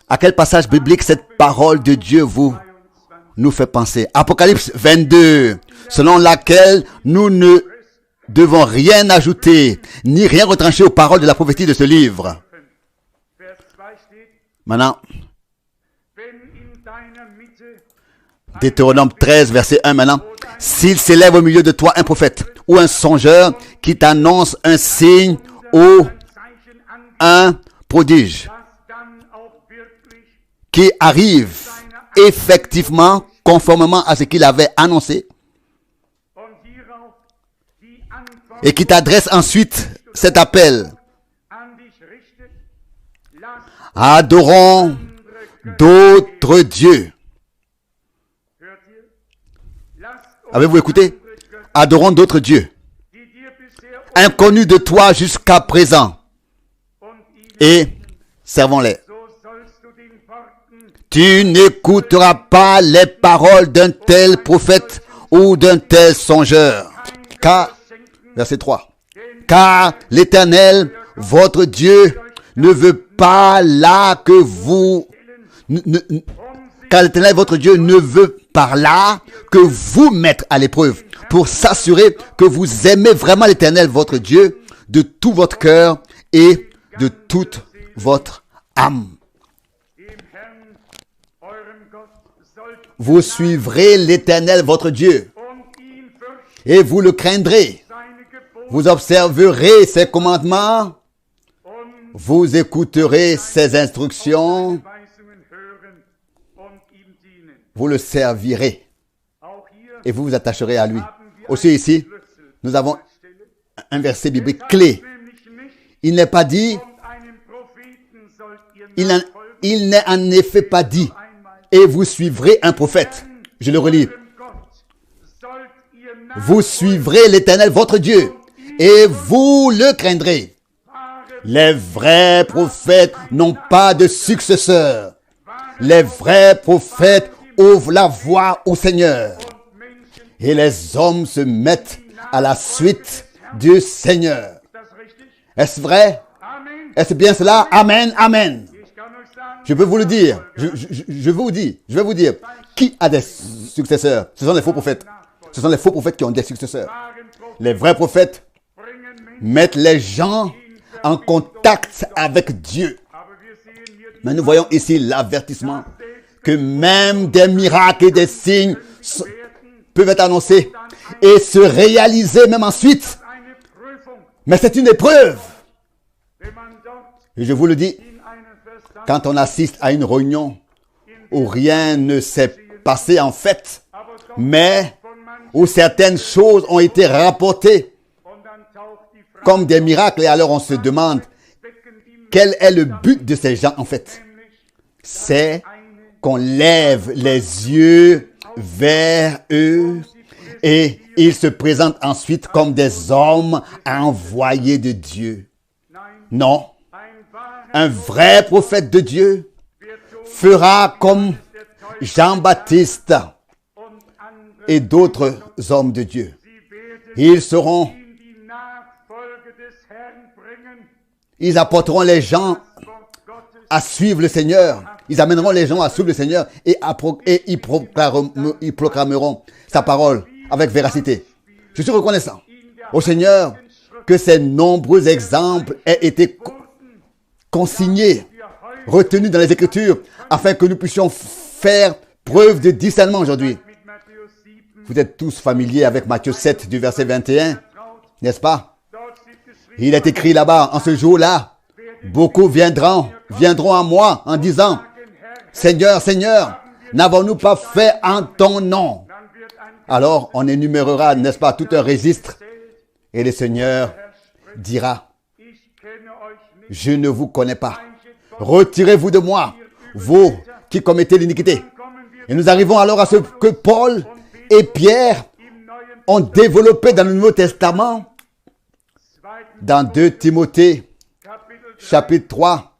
À quel passage biblique cette parole de Dieu nous fait penser? Apocalypse 22, selon laquelle nous ne devons rien ajouter, ni rien retrancher aux paroles de la prophétie de ce livre. Maintenant, Deutéronome 13, verset 1 maintenant. S'il s'élève au milieu de toi un prophète ou un songeur qui t'annonce un signe ou un prodige qui arrive effectivement conformément à ce qu'il avait annoncé et qui t'adresse ensuite cet appel: adorons d'autres dieux. Avez-vous écouté? Adorons d'autres dieux, inconnus de toi jusqu'à présent, et servons-les. Tu n'écouteras pas les paroles d'un tel prophète ou d'un tel songeur. Car, verset 3, car l'Éternel, votre Dieu, ne veut pas là que vous... car l'Éternel, votre Dieu, ne veut par là que vous mettre à l'épreuve pour s'assurer que vous aimez vraiment l'Éternel, votre Dieu, de tout votre cœur et de toute votre âme. Vous suivrez l'Éternel, votre Dieu, et vous le craindrez. Vous observerez ses commandements, vous écouterez ses instructions, vous le servirez et vous vous attacherez à lui. Aussi ici, nous avons un verset biblique clé. Il n'est pas dit, il n'est en effet pas dit, et vous suivrez un prophète. Je le relis. Vous suivrez l'Éternel, votre Dieu, et vous le craindrez. Les vrais prophètes n'ont pas de successeur. Les vrais prophètes ouvrent la voie au Seigneur. Et les hommes se mettent à la suite du Seigneur. Est-ce vrai? Est-ce bien cela? Amen, amen. Je peux vous le dire. Je vais vous dire. Qui a des successeurs? Ce sont les faux prophètes. Ce sont les faux prophètes qui ont des successeurs. Les vrais prophètes mettent les gens en contact avec Dieu. Mais nous voyons ici l'avertissement que même des miracles et des signes peuvent être annoncés et se réaliser même ensuite. Mais c'est une épreuve. Et je vous le dis, quand on assiste à une réunion où rien ne s'est passé en fait, mais où certaines choses ont été rapportées comme des miracles, et alors on se demande quel est le but de ces gens en fait. C'est qu'on lève les yeux vers eux et ils se présentent ensuite comme des hommes envoyés de Dieu. Non, un vrai prophète de Dieu fera comme Jean-Baptiste et d'autres hommes de Dieu. Ils apporteront les gens à suivre le Seigneur. Ils amèneront les gens à suivre le Seigneur et ils proclameront sa parole avec véracité. Je suis reconnaissant au Seigneur que ces nombreux exemples aient été consignés, retenus dans les Écritures, afin que nous puissions faire preuve de discernement aujourd'hui. Vous êtes tous familiers avec Matthieu 7 du verset 21, n'est-ce pas? Il est écrit là-bas, en ce jour-là, beaucoup viendront à moi en disant, Seigneur, Seigneur, n'avons-nous pas fait en ton nom? Alors on énumérera, n'est-ce pas, tout un registre, et le Seigneur dira, je ne vous connais pas. Retirez-vous de moi, vous qui commettez l'iniquité. Et nous arrivons alors à ce que Paul et Pierre ont développé dans le Nouveau Testament, dans 2 Timothée, chapitre 3.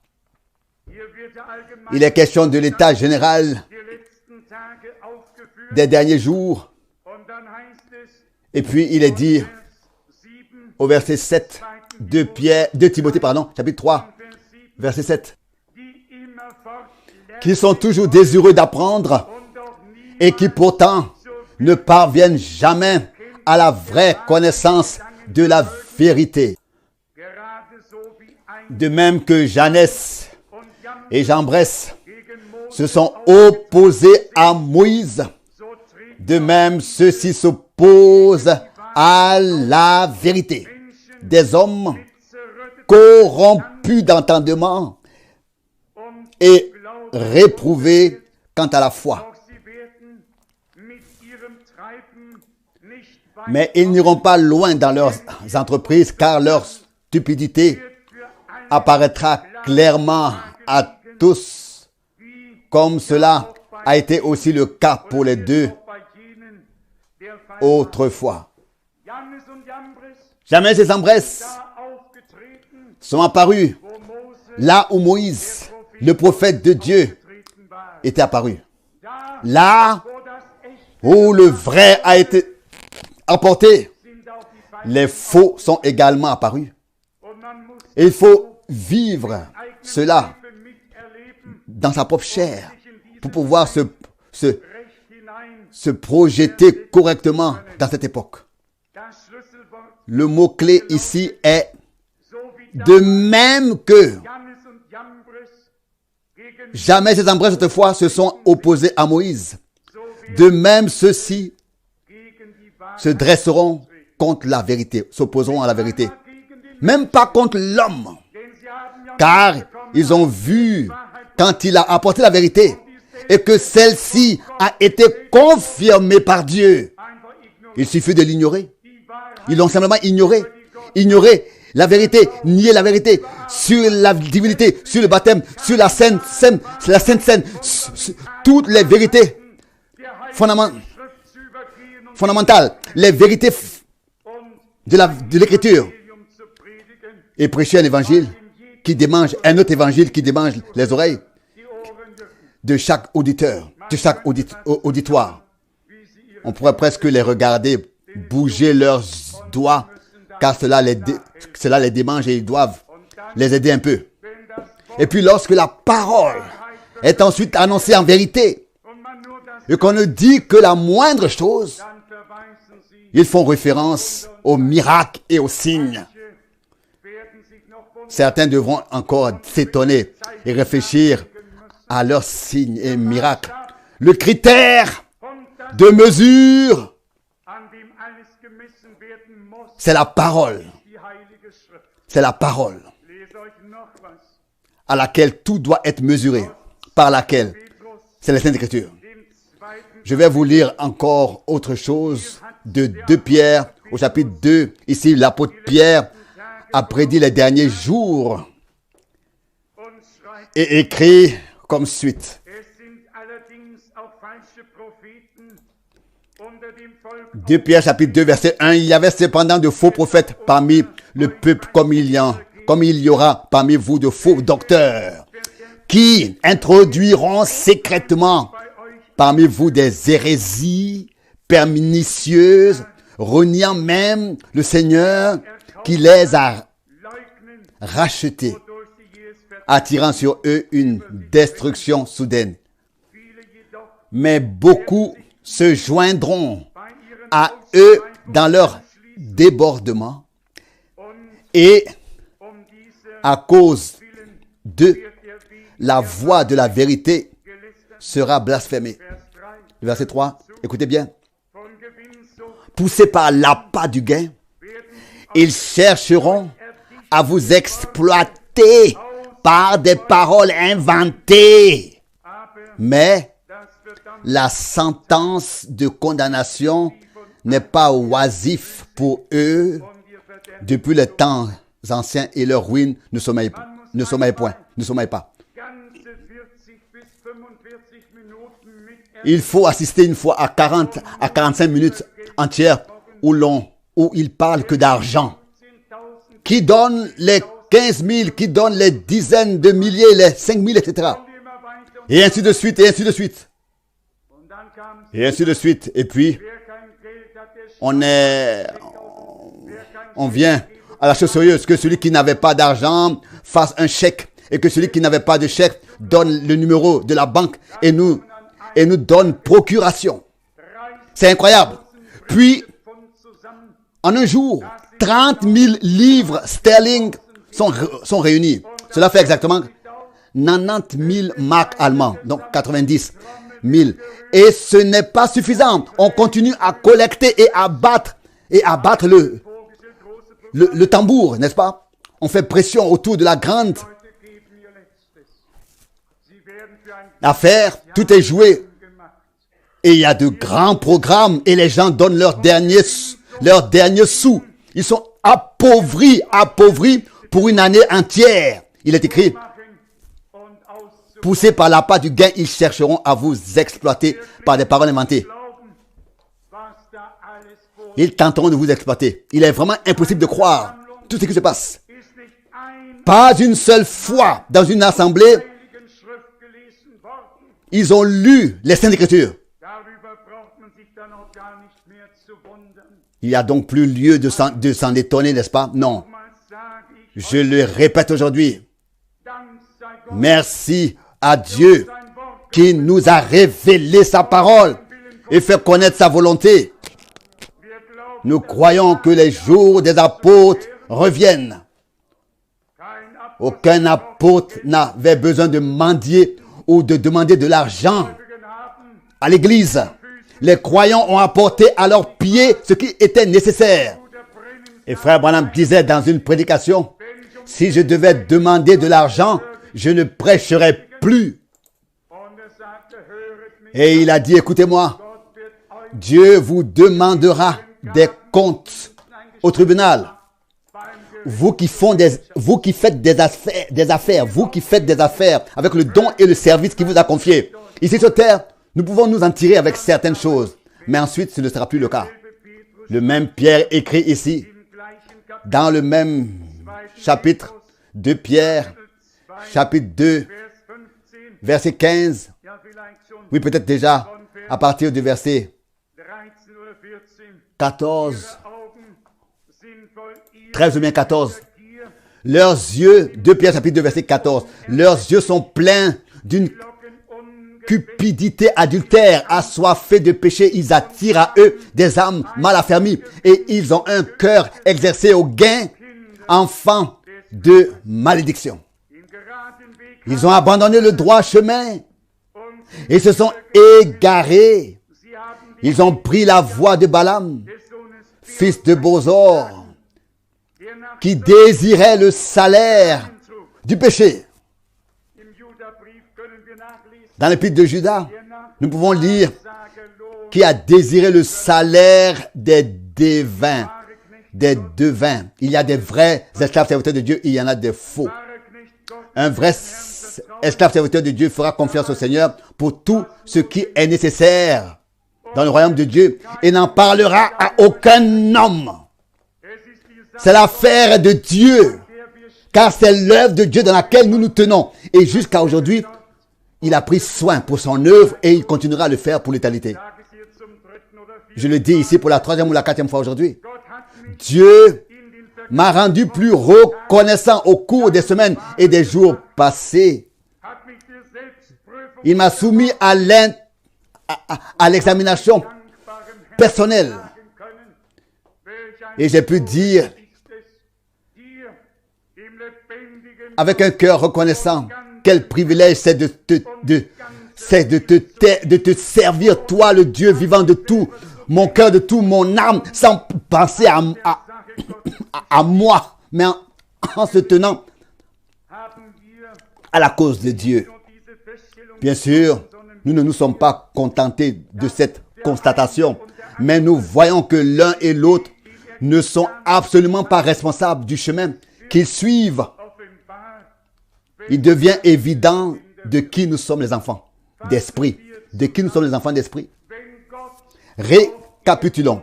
Il est question de l'état général des derniers jours. Et puis il est dit au verset 7 de Timothée, chapitre 3, verset 7, qui sont toujours désireux d'apprendre et qui pourtant ne parviennent jamais à la vraie connaissance de la vérité. De même que Jannes et Jambres se sont opposés à Moïse, de même ceux-ci s'opposent à la vérité. Des hommes corrompus d'entendement et réprouvés quant à la foi. Mais ils n'iront pas loin dans leurs entreprises, car leur stupidité apparaîtra clairement à tous, comme cela a été aussi le cas pour les deux autrefois. Jannes et Jambres sont apparus là où Moïse, le prophète de Dieu, était apparu. Là où le vrai a été apporté, les faux sont également apparus. Et il faut vivre cela dans sa propre chair pour pouvoir se projeter correctement dans cette époque. Le mot-clé ici est de même que Jannes et Jambres autrefois se sont opposés à Moïse. De même ceux-ci se dresseront contre la vérité, s'opposeront à la vérité. Même pas contre l'homme. Car ils ont vu quand il a apporté la vérité et que celle-ci a été confirmée par Dieu. Il suffit de l'ignorer. Ils l'ont simplement ignoré. Ignorer la vérité, nier la vérité sur la divinité, sur le baptême, sur la sainte scène, toutes les vérités fondamentales, les vérités de l'écriture. Et prêcher un évangile qui démange, un autre évangile qui démange les oreilles de chaque auditeur, de chaque auditoire. On pourrait presque les regarder bouger leurs doigts, car cela les démange et ils doivent les aider un peu. Et puis lorsque la parole est ensuite annoncée en vérité, et qu'on ne dit que la moindre chose, ils font référence aux miracles et aux signes. Certains devront encore s'étonner et réfléchir à leurs signes et miracles. Le critère de mesure, c'est la parole. C'est la parole à laquelle tout doit être mesuré. Par laquelle? C'est la Sainte Écriture. Je vais vous lire encore autre chose de 2 Pierre au chapitre 2. Ici, l'apôtre Pierre a prédit les derniers jours et écrit comme suite. 2 Pierre chapitre 2 verset 1. Il y avait cependant de faux prophètes parmi le peuple comme il y aura parmi vous de faux docteurs qui introduiront secrètement parmi vous des hérésies pernicieuses, reniant même le Seigneur qui les a rachetés, attirant sur eux une destruction soudaine. Mais beaucoup se joindront à eux dans leur débordement et à cause de la voix de la vérité sera blasphémée. Le verset 3, écoutez bien. Poussés par l'appât du gain, ils chercheront à vous exploiter par des paroles inventées. Mais la sentence de condamnation n'est pas oisif pour eux depuis les temps anciens et leur ruine ne sommeille pas. Il faut assister une fois à 40 à 45 minutes entières où il parle que d'argent. Qui donne les 15 000, qui donne les dizaines de milliers, les 5 000, etc. Et ainsi de suite, et ainsi de suite. Et ainsi de suite. Et puis, on vient à la chose sérieuse, que celui qui n'avait pas d'argent fasse un chèque et que celui qui n'avait pas de chèque donne le numéro de la banque et nous donne procuration. C'est incroyable. Puis, en un jour, 30 000 livres sterling sont réunis. Cela fait exactement 90 000 marques allemands, donc 90 000. Et ce n'est pas suffisant. On continue à collecter et à battre le tambour, n'est-ce pas? On fait pression autour de la grande affaire. Tout est joué. Et il y a de grands programmes et les gens donnent leurs derniers sous. Ils sont appauvris pour une année entière. Il est écrit, poussés par l'appât du gain, ils chercheront à vous exploiter par des paroles inventées. Ils tenteront de vous exploiter. Il est vraiment impossible de croire tout ce qui se passe. Pas une seule fois dans une assemblée, ils ont lu les Saintes Écritures. Il n'y a donc plus lieu de s'en étonner, n'est-ce pas? Non. Je le répète aujourd'hui. Merci à Dieu qui nous a révélé sa parole et fait connaître sa volonté. Nous croyons que les jours des apôtres reviennent. Aucun apôtre n'avait besoin de mendier ou de demander de l'argent à l'église. Les croyants ont apporté à leurs pieds ce qui était nécessaire. Et frère Branham disait dans une prédication, si je devais demander de l'argent, je ne prêcherais plus. Et il a dit, écoutez-moi, Dieu vous demandera des comptes au tribunal. Vous qui faites des affaires avec le don et le service qu'il vous a confié. Ici sur terre, nous pouvons nous en tirer avec certaines choses, mais ensuite ce ne sera plus le cas. Le même Pierre écrit ici, dans le même chapitre de Pierre, chapitre 2, verset 15. Oui, peut-être déjà à partir du verset 14, 13 ou bien 14. Leurs yeux, 2 Pierre chapitre 2, verset 14. Leurs yeux sont pleins d'une cupidité adultère, assoiffés de péché. Ils attirent à eux des âmes mal affermies et ils ont un cœur exercé au gain, enfants de malédiction. Ils ont abandonné le droit chemin et se sont égarés. Ils ont pris la voie de Balaam, fils de Bosor, qui désirait le salaire du péché. Dans l'épître de Judas, nous pouvons lire qui a désiré le salaire des devins. Il y a des vrais esclaves serviteurs de Dieu, il y en a des faux. Un vrai esclave serviteur de Dieu fera confiance au Seigneur pour tout ce qui est nécessaire dans le royaume de Dieu et n'en parlera à aucun homme. C'est l'affaire de Dieu, car c'est l'œuvre de Dieu dans laquelle nous nous tenons. Et jusqu'à aujourd'hui, il a pris soin pour son œuvre et il continuera à le faire pour l'éternité. Je le dis ici pour la 3e ou la 4e fois aujourd'hui. Dieu m'a rendu plus reconnaissant au cours des semaines et des jours passés. Il m'a soumis à l'examination personnelle. Et j'ai pu dire avec un cœur reconnaissant quel privilège c'est c'est de te servir, toi, le Dieu vivant, de tout mon cœur, de tout mon âme, sans penser à moi, mais en se tenant à la cause de Dieu. Bien sûr, nous ne nous sommes pas contentés de cette constatation, mais nous voyons que l'un et l'autre ne sont absolument pas responsables du chemin qu'ils suivent. Il devient évident de qui nous sommes les enfants d'esprit. De qui nous sommes les enfants d'esprit. Récapitulons.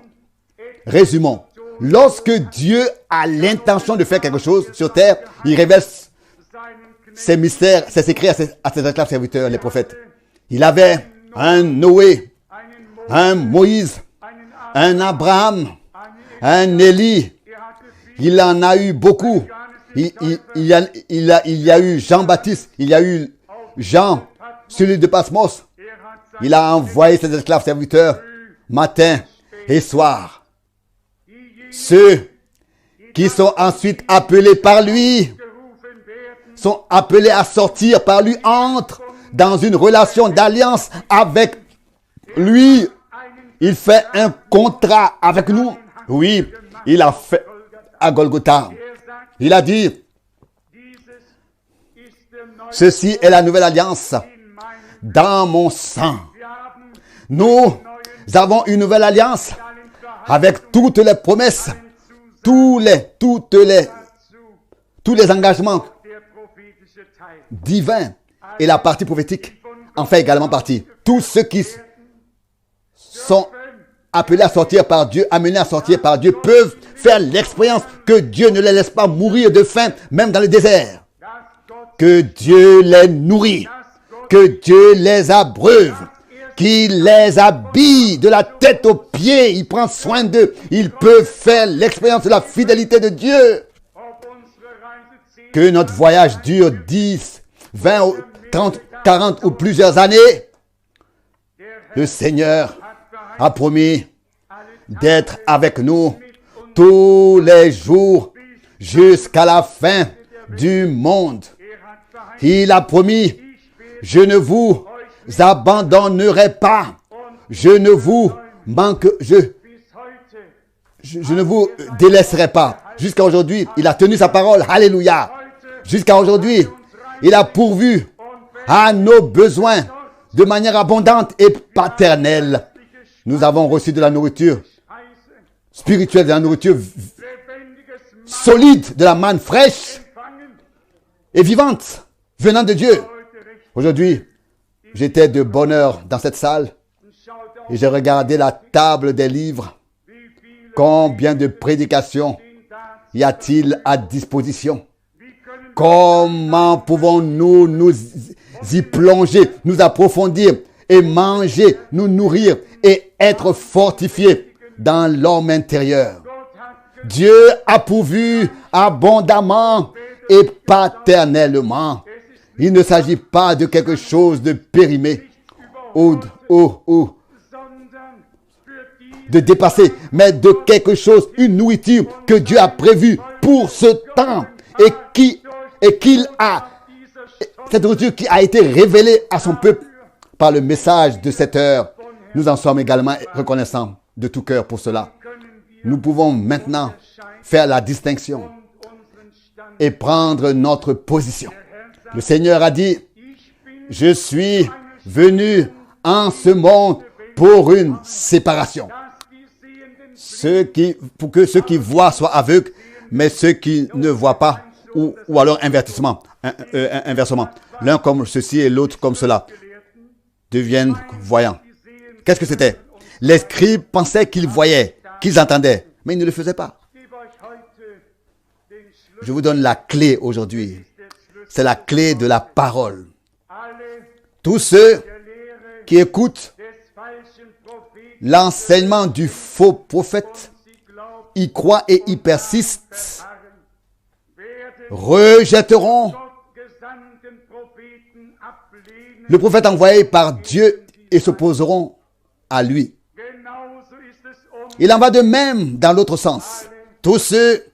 Résumons. Lorsque Dieu a l'intention de faire quelque chose sur terre, il révèle ses mystères, ses secrets à ses esclaves serviteurs, les prophètes. Il avait un Noé, un Moïse, un Abraham, un Élie. Il en a eu beaucoup. Il y a eu Jean-Baptiste, il y a eu Jean, celui de Patmos. Il a envoyé ses esclaves serviteurs matin et soir. Ceux qui sont ensuite appelés par lui sont appelés à sortir par lui, entrent dans une relation d'alliance avec lui. Il fait un contrat avec nous. Oui, il a fait à Golgotha. Il a dit, ceci est la nouvelle alliance dans mon sang. Nous avons une nouvelle alliance avec toutes les promesses, tous les engagements divins, et la partie prophétique en fait également partie. Tous ceux qui sont appelés à sortir par Dieu, amenés à sortir par Dieu, peuvent faire l'expérience que Dieu ne les laisse pas mourir de faim, même dans le désert. Que Dieu les nourrit, que Dieu les abreuve, qu'il les habille de la tête aux pieds, il prend soin d'eux. Ils peuvent faire l'expérience de la fidélité de Dieu. Que notre voyage dure 10, 20, 30, 40 ou plusieurs années, le Seigneur a promis d'être avec nous tous les jours jusqu'à la fin du monde. Il a promis, je ne vous abandonnerai pas, je ne vous je ne vous délaisserai pas. Jusqu'à aujourd'hui, il a tenu sa parole. Alléluia. Jusqu'à aujourd'hui, il a pourvu à nos besoins de manière abondante et paternelle. Nous avons reçu de la nourriture spirituelle, de la nourriture solide, de la manne fraîche et vivante venant de Dieu. Aujourd'hui, j'étais de bonne heure dans cette salle et j'ai regardé la table des livres. Combien de prédications y a-t-il à disposition? Comment pouvons-nous nous y plonger, nous approfondir et manger, nous nourrir et être fortifiés dans l'homme intérieur? Dieu a pourvu abondamment et paternellement. Il ne s'agit pas de quelque chose de périmé ou de dépassé, mais de quelque chose, une nourriture que Dieu a prévue pour ce temps cette nourriture qui a été révélée à son peuple par le message de cette heure. Nous en sommes également reconnaissants de tout cœur pour cela. Nous pouvons maintenant faire la distinction et prendre notre position. Le Seigneur a dit, je suis venu en ce monde pour une séparation. Pour que ceux qui voient soient aveugles, mais ceux qui ne voient pas, ou alors inversement, l'un comme ceci et l'autre comme cela, deviennent voyants. Qu'est-ce que c'était? Les scribes pensaient qu'ils voyaient, qu'ils entendaient, mais ils ne le faisaient pas. Je vous donne la clé aujourd'hui. C'est la clé de la parole. Tous ceux qui écoutent l'enseignement du faux prophète, y croient et y persistent, rejetteront le prophète envoyé par Dieu et s'opposeront à lui. Il en va de même dans l'autre sens. Tous ceux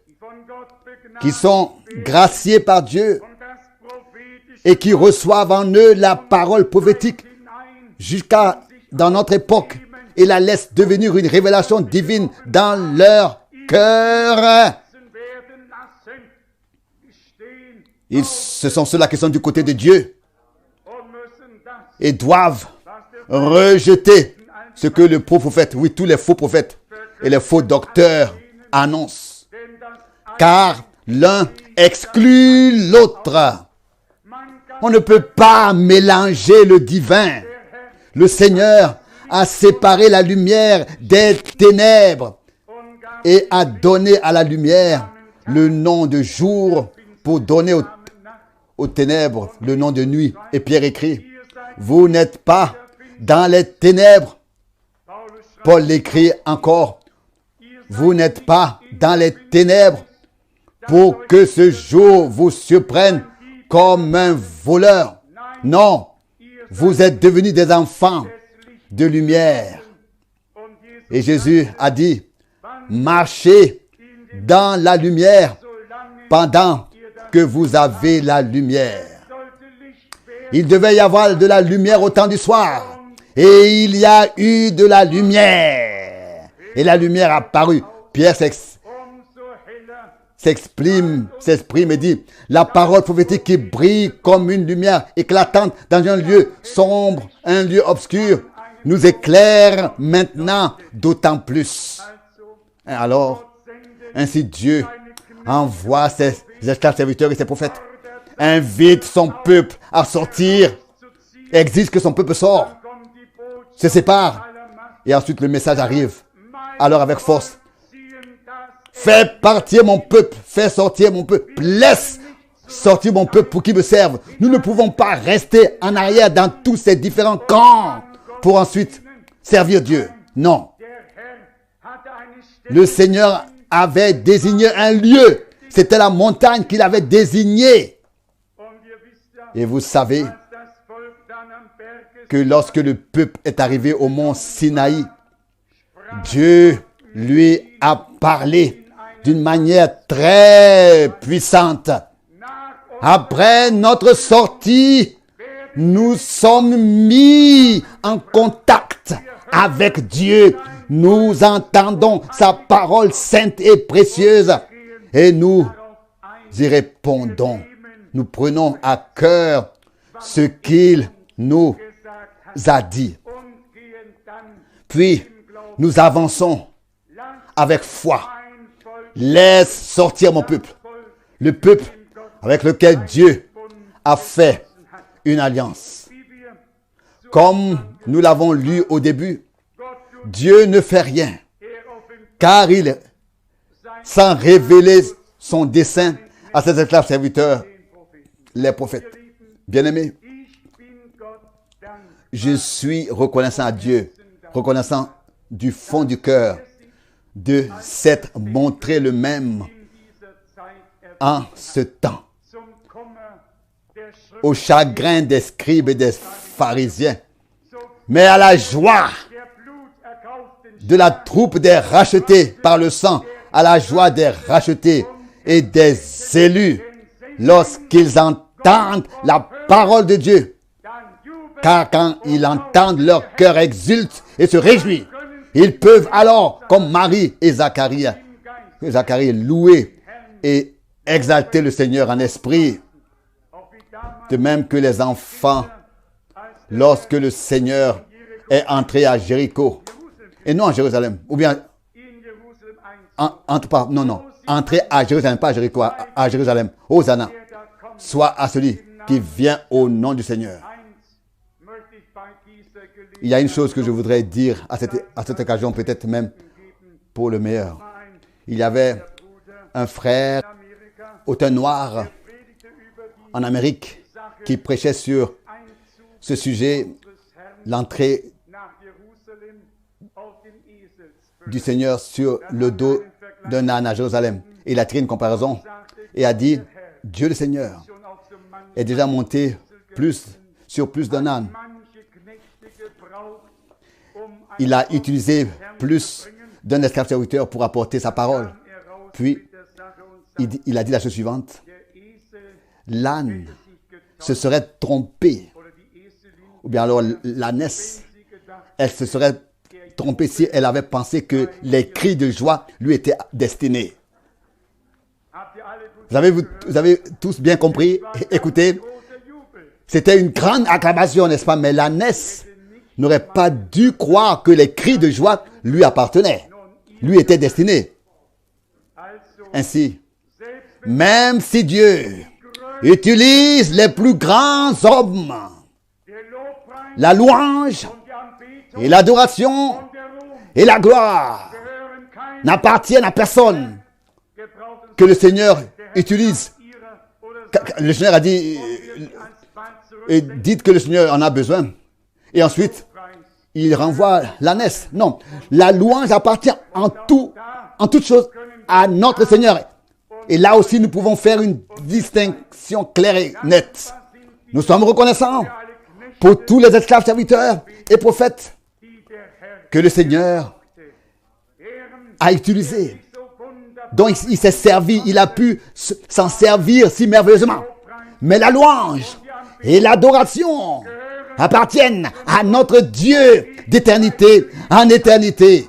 qui sont graciés par Dieu et qui reçoivent en eux la parole prophétique jusqu'à dans notre époque et la laisse devenir une révélation divine dans leur cœur. Ce sont ceux-là qui sont du côté de Dieu et doivent rejeter ce que le faux prophète, oui, tous les faux prophètes et les faux docteurs annoncent. Car l'un exclut l'autre. On ne peut pas mélanger le divin. Le Seigneur a séparé la lumière des ténèbres et a donné à la lumière le nom de jour pour donner aux ténèbres le nom de nuit. Et Pierre écrit, vous n'êtes pas dans les ténèbres. Paul écrit encore, vous n'êtes pas dans les ténèbres pour que ce jour vous surprenne comme un voleur. Non, vous êtes devenus des enfants de lumière. Et Jésus a dit, marchez dans la lumière pendant que vous avez la lumière. Il devait y avoir de la lumière au temps du soir. Et il y a eu de la lumière. Et la lumière a apparu. Pierre s'exprime et dit, la parole prophétique qui brille comme une lumière éclatante dans un lieu sombre, un lieu obscur, nous éclaire maintenant d'autant plus. Alors, ainsi Dieu envoie ses esclaves serviteurs et ses prophètes, invite son peuple à sortir, exige que son peuple sorte, se sépare, et ensuite le message arrive. Alors avec force, fais partir mon peuple, fais sortir mon peuple, laisse sortir mon peuple pour qu'il me serve. Nous ne pouvons pas rester en arrière dans tous ces différents camps pour ensuite servir Dieu. Non. Le Seigneur avait désigné un lieu. C'était la montagne qu'il avait désignée. Et vous savez que lorsque le peuple est arrivé au mont Sinaï, Dieu lui a parlé d'une manière très puissante. Après notre sortie, nous sommes mis en contact avec Dieu. Nous entendons sa parole sainte et précieuse et nous y répondons. Nous prenons à cœur ce qu'il nous a dit. Puis, nous avançons avec foi. Laisse sortir mon peuple. Le peuple avec lequel Dieu a fait une alliance. Comme nous l'avons lu au début, Dieu ne fait rien, car il, sans révéler son dessein à ses esclaves serviteurs, les prophètes. Bien-aimés, je suis reconnaissant à Dieu, reconnaissant du fond du cœur de s'être montré le même en ce temps. Au chagrin des scribes et des pharisiens, mais à la joie de la troupe des rachetés par le sang, à la joie des rachetés et des élus lorsqu'ils entendent la parole de Dieu. Car quand ils entendent, leur cœur exulte et se réjouit. Ils peuvent alors, comme Marie et Zacharie, louer et exalter le Seigneur en esprit. De même que les enfants, lorsque le Seigneur est entré à Jéricho, et non à Jérusalem, ou bien, entré à Jérusalem, pas à Jéricho, à Jérusalem, Hosanna, soit à celui qui vient au nom du Seigneur. Il y a une chose que je voudrais dire à cette occasion, peut-être même pour le meilleur. Il y avait un frère au teint noir en Amérique qui prêchait sur ce sujet, l'entrée du Seigneur sur le dos d'un âne à Jérusalem. Il a tiré une comparaison et a dit, Dieu le Seigneur est déjà monté sur plus d'un âne. Il a utilisé plus d'un esclave serviteur pour apporter sa parole. Puis, il a dit la chose suivante. L'âne se serait trompé Ou bien alors l'ânesse, elle se serait trompée si elle avait pensé que les cris de joie lui étaient destinés. Vous avez tous bien compris? Écoutez, c'était une grande acclamation, n'est-ce pas? Mais l'ânesse n'aurait pas dû croire que les cris de joie lui appartenaient, lui étaient destinés. Ainsi, même si Dieu utilise les plus grands hommes, la louange et l'adoration et la gloire n'appartiennent à personne que le Seigneur utilise. Le Seigneur a dit, et dites que le Seigneur en a besoin. Et ensuite, il renvoie l'ânesse. Non, la louange appartient en toute chose à notre Seigneur. Et là aussi, nous pouvons faire une distinction claire et nette. Nous sommes reconnaissants pour tous les esclaves, serviteurs et prophètes que le Seigneur a utilisés, dont il s'est servi, il a pu s'en servir si merveilleusement. Mais la louange et l'adoration appartiennent à notre Dieu d'éternité en éternité.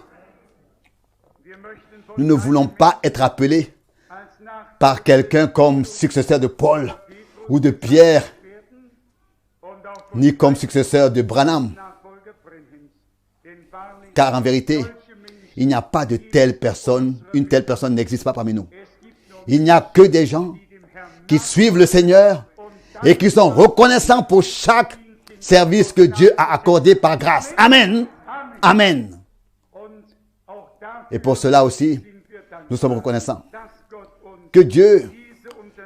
Nous ne voulons pas être appelés par quelqu'un comme successeur de Paul ou de Pierre, ni comme successeur de Branham. Car en vérité, il n'y a pas de telle personne, une telle personne n'existe pas parmi nous. Il n'y a que des gens qui suivent le Seigneur et qui sont reconnaissants pour chaque service que Dieu a accordé par grâce. Amen. Amen. Et pour cela aussi, nous sommes reconnaissants que Dieu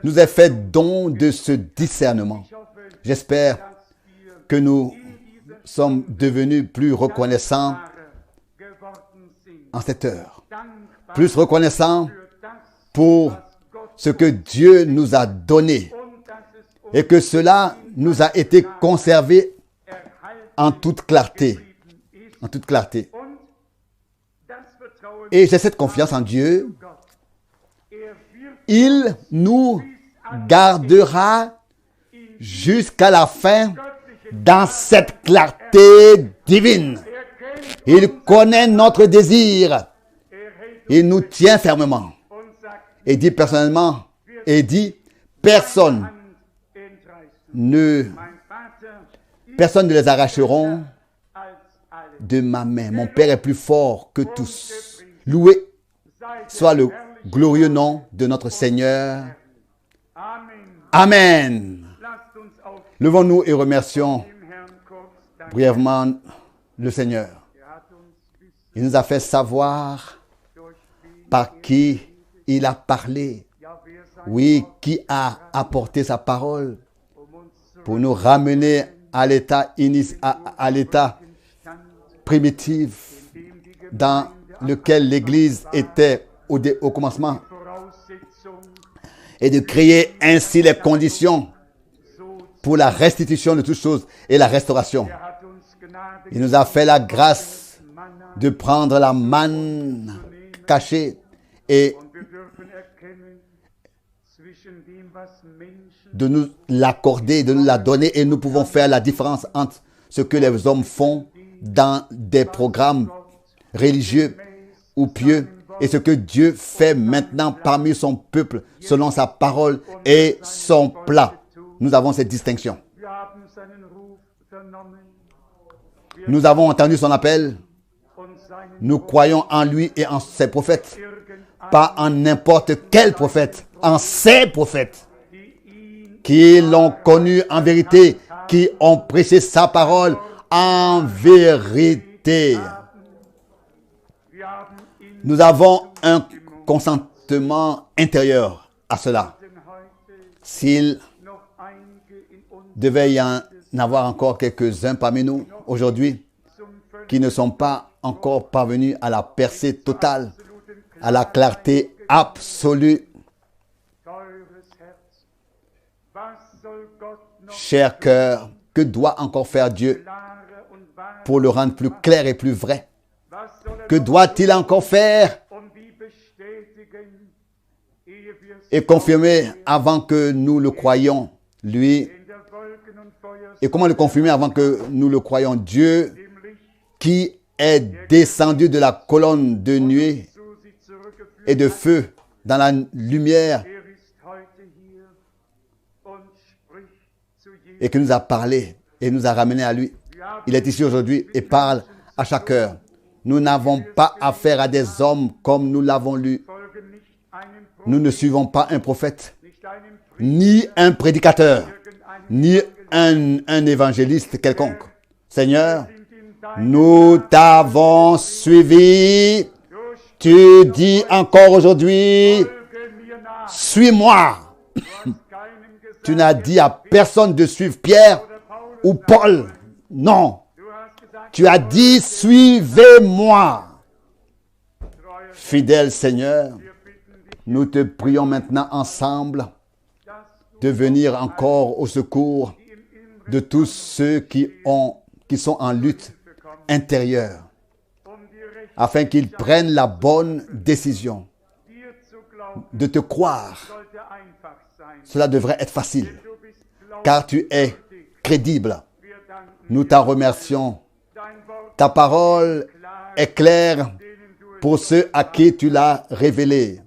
nous ait fait don de ce discernement. J'espère que nous sommes devenus plus reconnaissants en cette heure. Plus reconnaissants pour ce que Dieu nous a donné et que cela nous a été conservé en toute clarté. En toute clarté. Et j'ai cette confiance en Dieu. Il nous gardera jusqu'à la fin dans cette clarté divine. Il connaît notre désir. Il nous tient fermement. Et dit personnellement, personne ne les arracheront de ma main. Mon Père est plus fort que tous. Loué soit le glorieux nom de notre Seigneur. Amen. Levons-nous et remercions brièvement le Seigneur. Il nous a fait savoir par qui il a parlé. Oui, qui a apporté sa parole pour nous ramener à l'état primitif dans lequel l'Église était au commencement et de créer ainsi les conditions pour la restitution de toutes choses et la restauration. Il nous a fait la grâce de prendre la manne cachée et de nous l'accorder, de nous la donner, et nous pouvons faire la différence entre ce que les hommes font dans des programmes religieux ou pieux et ce que Dieu fait maintenant parmi son peuple selon sa parole et son plan. Nous avons cette distinction. Nous avons entendu son appel. Nous croyons en lui et en ses prophètes. Pas en n'importe quel prophète, en ses prophètes qui l'ont connu en vérité, qui ont prêché sa parole en vérité. Nous avons un consentement intérieur à cela. S'il devait y en avoir encore quelques-uns parmi nous aujourd'hui qui ne sont pas encore parvenus à la percée totale, à la clarté absolue, cher cœur, que doit encore faire Dieu pour le rendre plus clair et plus vrai? Que doit-il encore faire et confirmer avant que nous le croyions, lui, Et comment le confirmer avant que nous le croyions? Dieu qui est descendu de la colonne de nuée et de feu dans la lumière et qui nous a parlé et nous a ramenés à lui. Il est ici aujourd'hui et parle à chaque cœur. Nous n'avons pas affaire à des hommes comme nous l'avons lu. Nous ne suivons pas un prophète, ni un prédicateur, ni un évangéliste quelconque. Seigneur, nous t'avons suivi. Tu dis encore aujourd'hui, suis-moi. Tu n'as dit à personne de suivre Pierre ou Paul. Non. Tu as dit, suivez-moi. Fidèle Seigneur, nous te prions maintenant ensemble de venir encore au secours de tous ceux qui sont en lutte intérieure, afin qu'ils prennent la bonne décision de te croire. Cela devrait être facile, car tu es crédible. Nous t'en remercions. Ta parole est claire pour ceux à qui tu l'as révélée.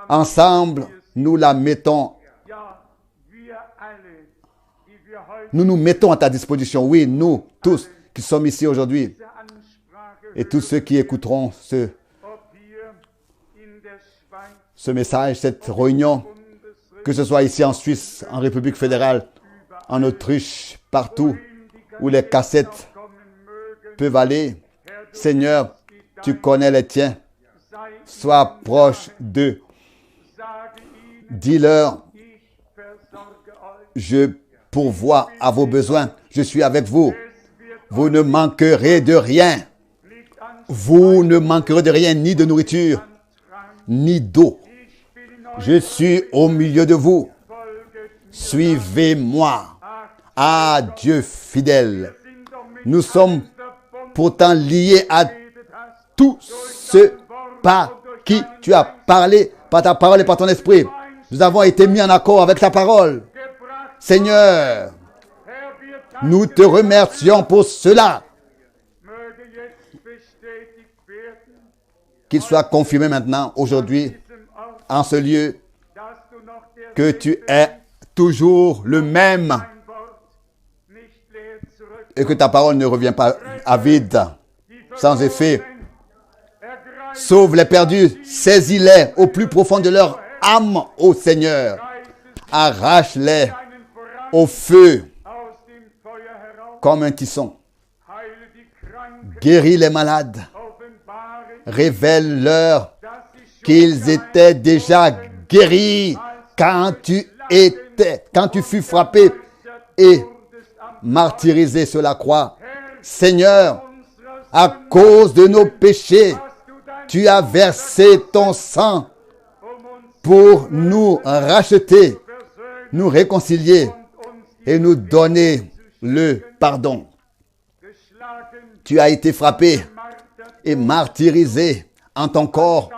Ensemble, nous la mettons. Nous nous mettons à ta disposition. Oui, nous tous qui sommes ici aujourd'hui et tous ceux qui écouteront ce message, cette réunion, que ce soit ici en Suisse, en République fédérale, en Autriche, partout où les cassettes peuvent aller. Seigneur, tu connais les tiens. Sois proche d'eux. Dis-leur, je pourvois à vos besoins. Je suis avec vous. Vous ne manquerez de rien. Vous ne manquerez de rien, ni de nourriture, ni d'eau. Je suis au milieu de vous. Suivez-moi. Ah, Dieu fidèle. Nous sommes pourtant liés à tous ceux par qui tu as parlé, par ta parole et par ton esprit. Nous avons été mis en accord avec ta parole. Seigneur, nous te remercions pour cela. Qu'il soit confirmé maintenant, aujourd'hui, en ce lieu, que tu es toujours le même et que ta parole ne revient pas à vide, sans effet. Sauve les perdus, saisis-les au plus profond de leur âme, ô Seigneur. Arrache-les au feu comme un tisson. Guéris les malades. Révèle-leur qu'ils étaient déjà guéris quand tu fus frappé et martyrisé sur la croix. Seigneur, à cause de nos péchés, tu as versé ton sang pour nous racheter, nous réconcilier et nous donner le pardon. Tu as été frappé et martyrisé en ton corps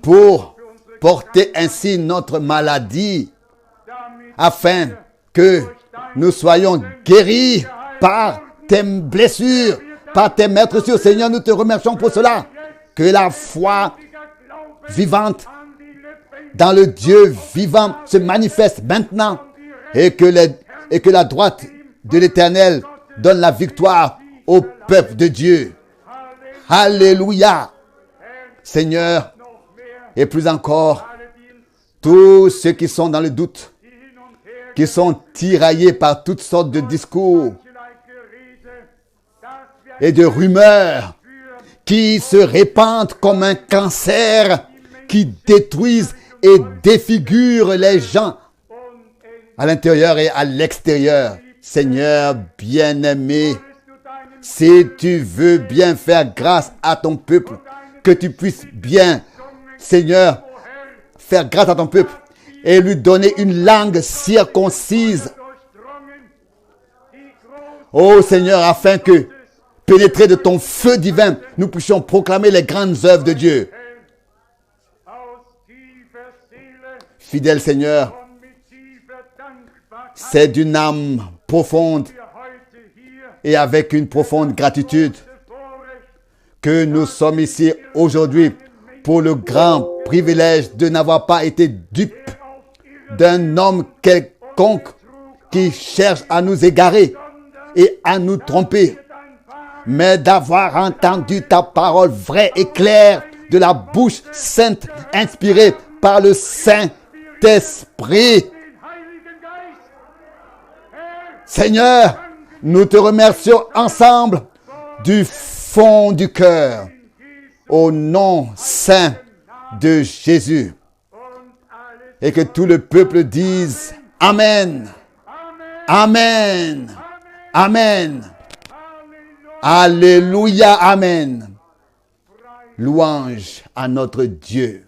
pour porter ainsi notre maladie, afin que nous soyons guéris par tes blessures, par tes maîtres. Seigneur, nous te remercions pour cela. Que la foi vivante dans le Dieu vivant se manifeste maintenant et que la droite de l'Éternel donne la victoire au peuple de Dieu. Alléluia. Seigneur, et plus encore, tous ceux qui sont dans le doute, qui sont tiraillés par toutes sortes de discours et de rumeurs qui se répandent comme un cancer, qui détruisent et défigurent les gens à l'intérieur et à l'extérieur. Seigneur bien-aimé, si tu veux bien faire grâce à ton peuple, que tu puisses bien, Seigneur, faire grâce à ton peuple et lui donner une langue circoncise. Oh Seigneur, afin que, pénétrés de ton feu divin, nous puissions proclamer les grandes œuvres de Dieu. Fidèle Seigneur, C'est d'une âme profonde et avec une profonde gratitude que nous sommes ici aujourd'hui pour le grand privilège de n'avoir pas été dupes d'un homme quelconque qui cherche à nous égarer et à nous tromper, mais d'avoir entendu ta parole vraie et claire de la bouche sainte, inspirée par le Saint-Esprit. Seigneur, nous te remercions ensemble du fond du cœur, au nom saint de Jésus. Et que tout le peuple dise Amen, Amen, Amen, Alléluia, Amen. Louange à notre Dieu.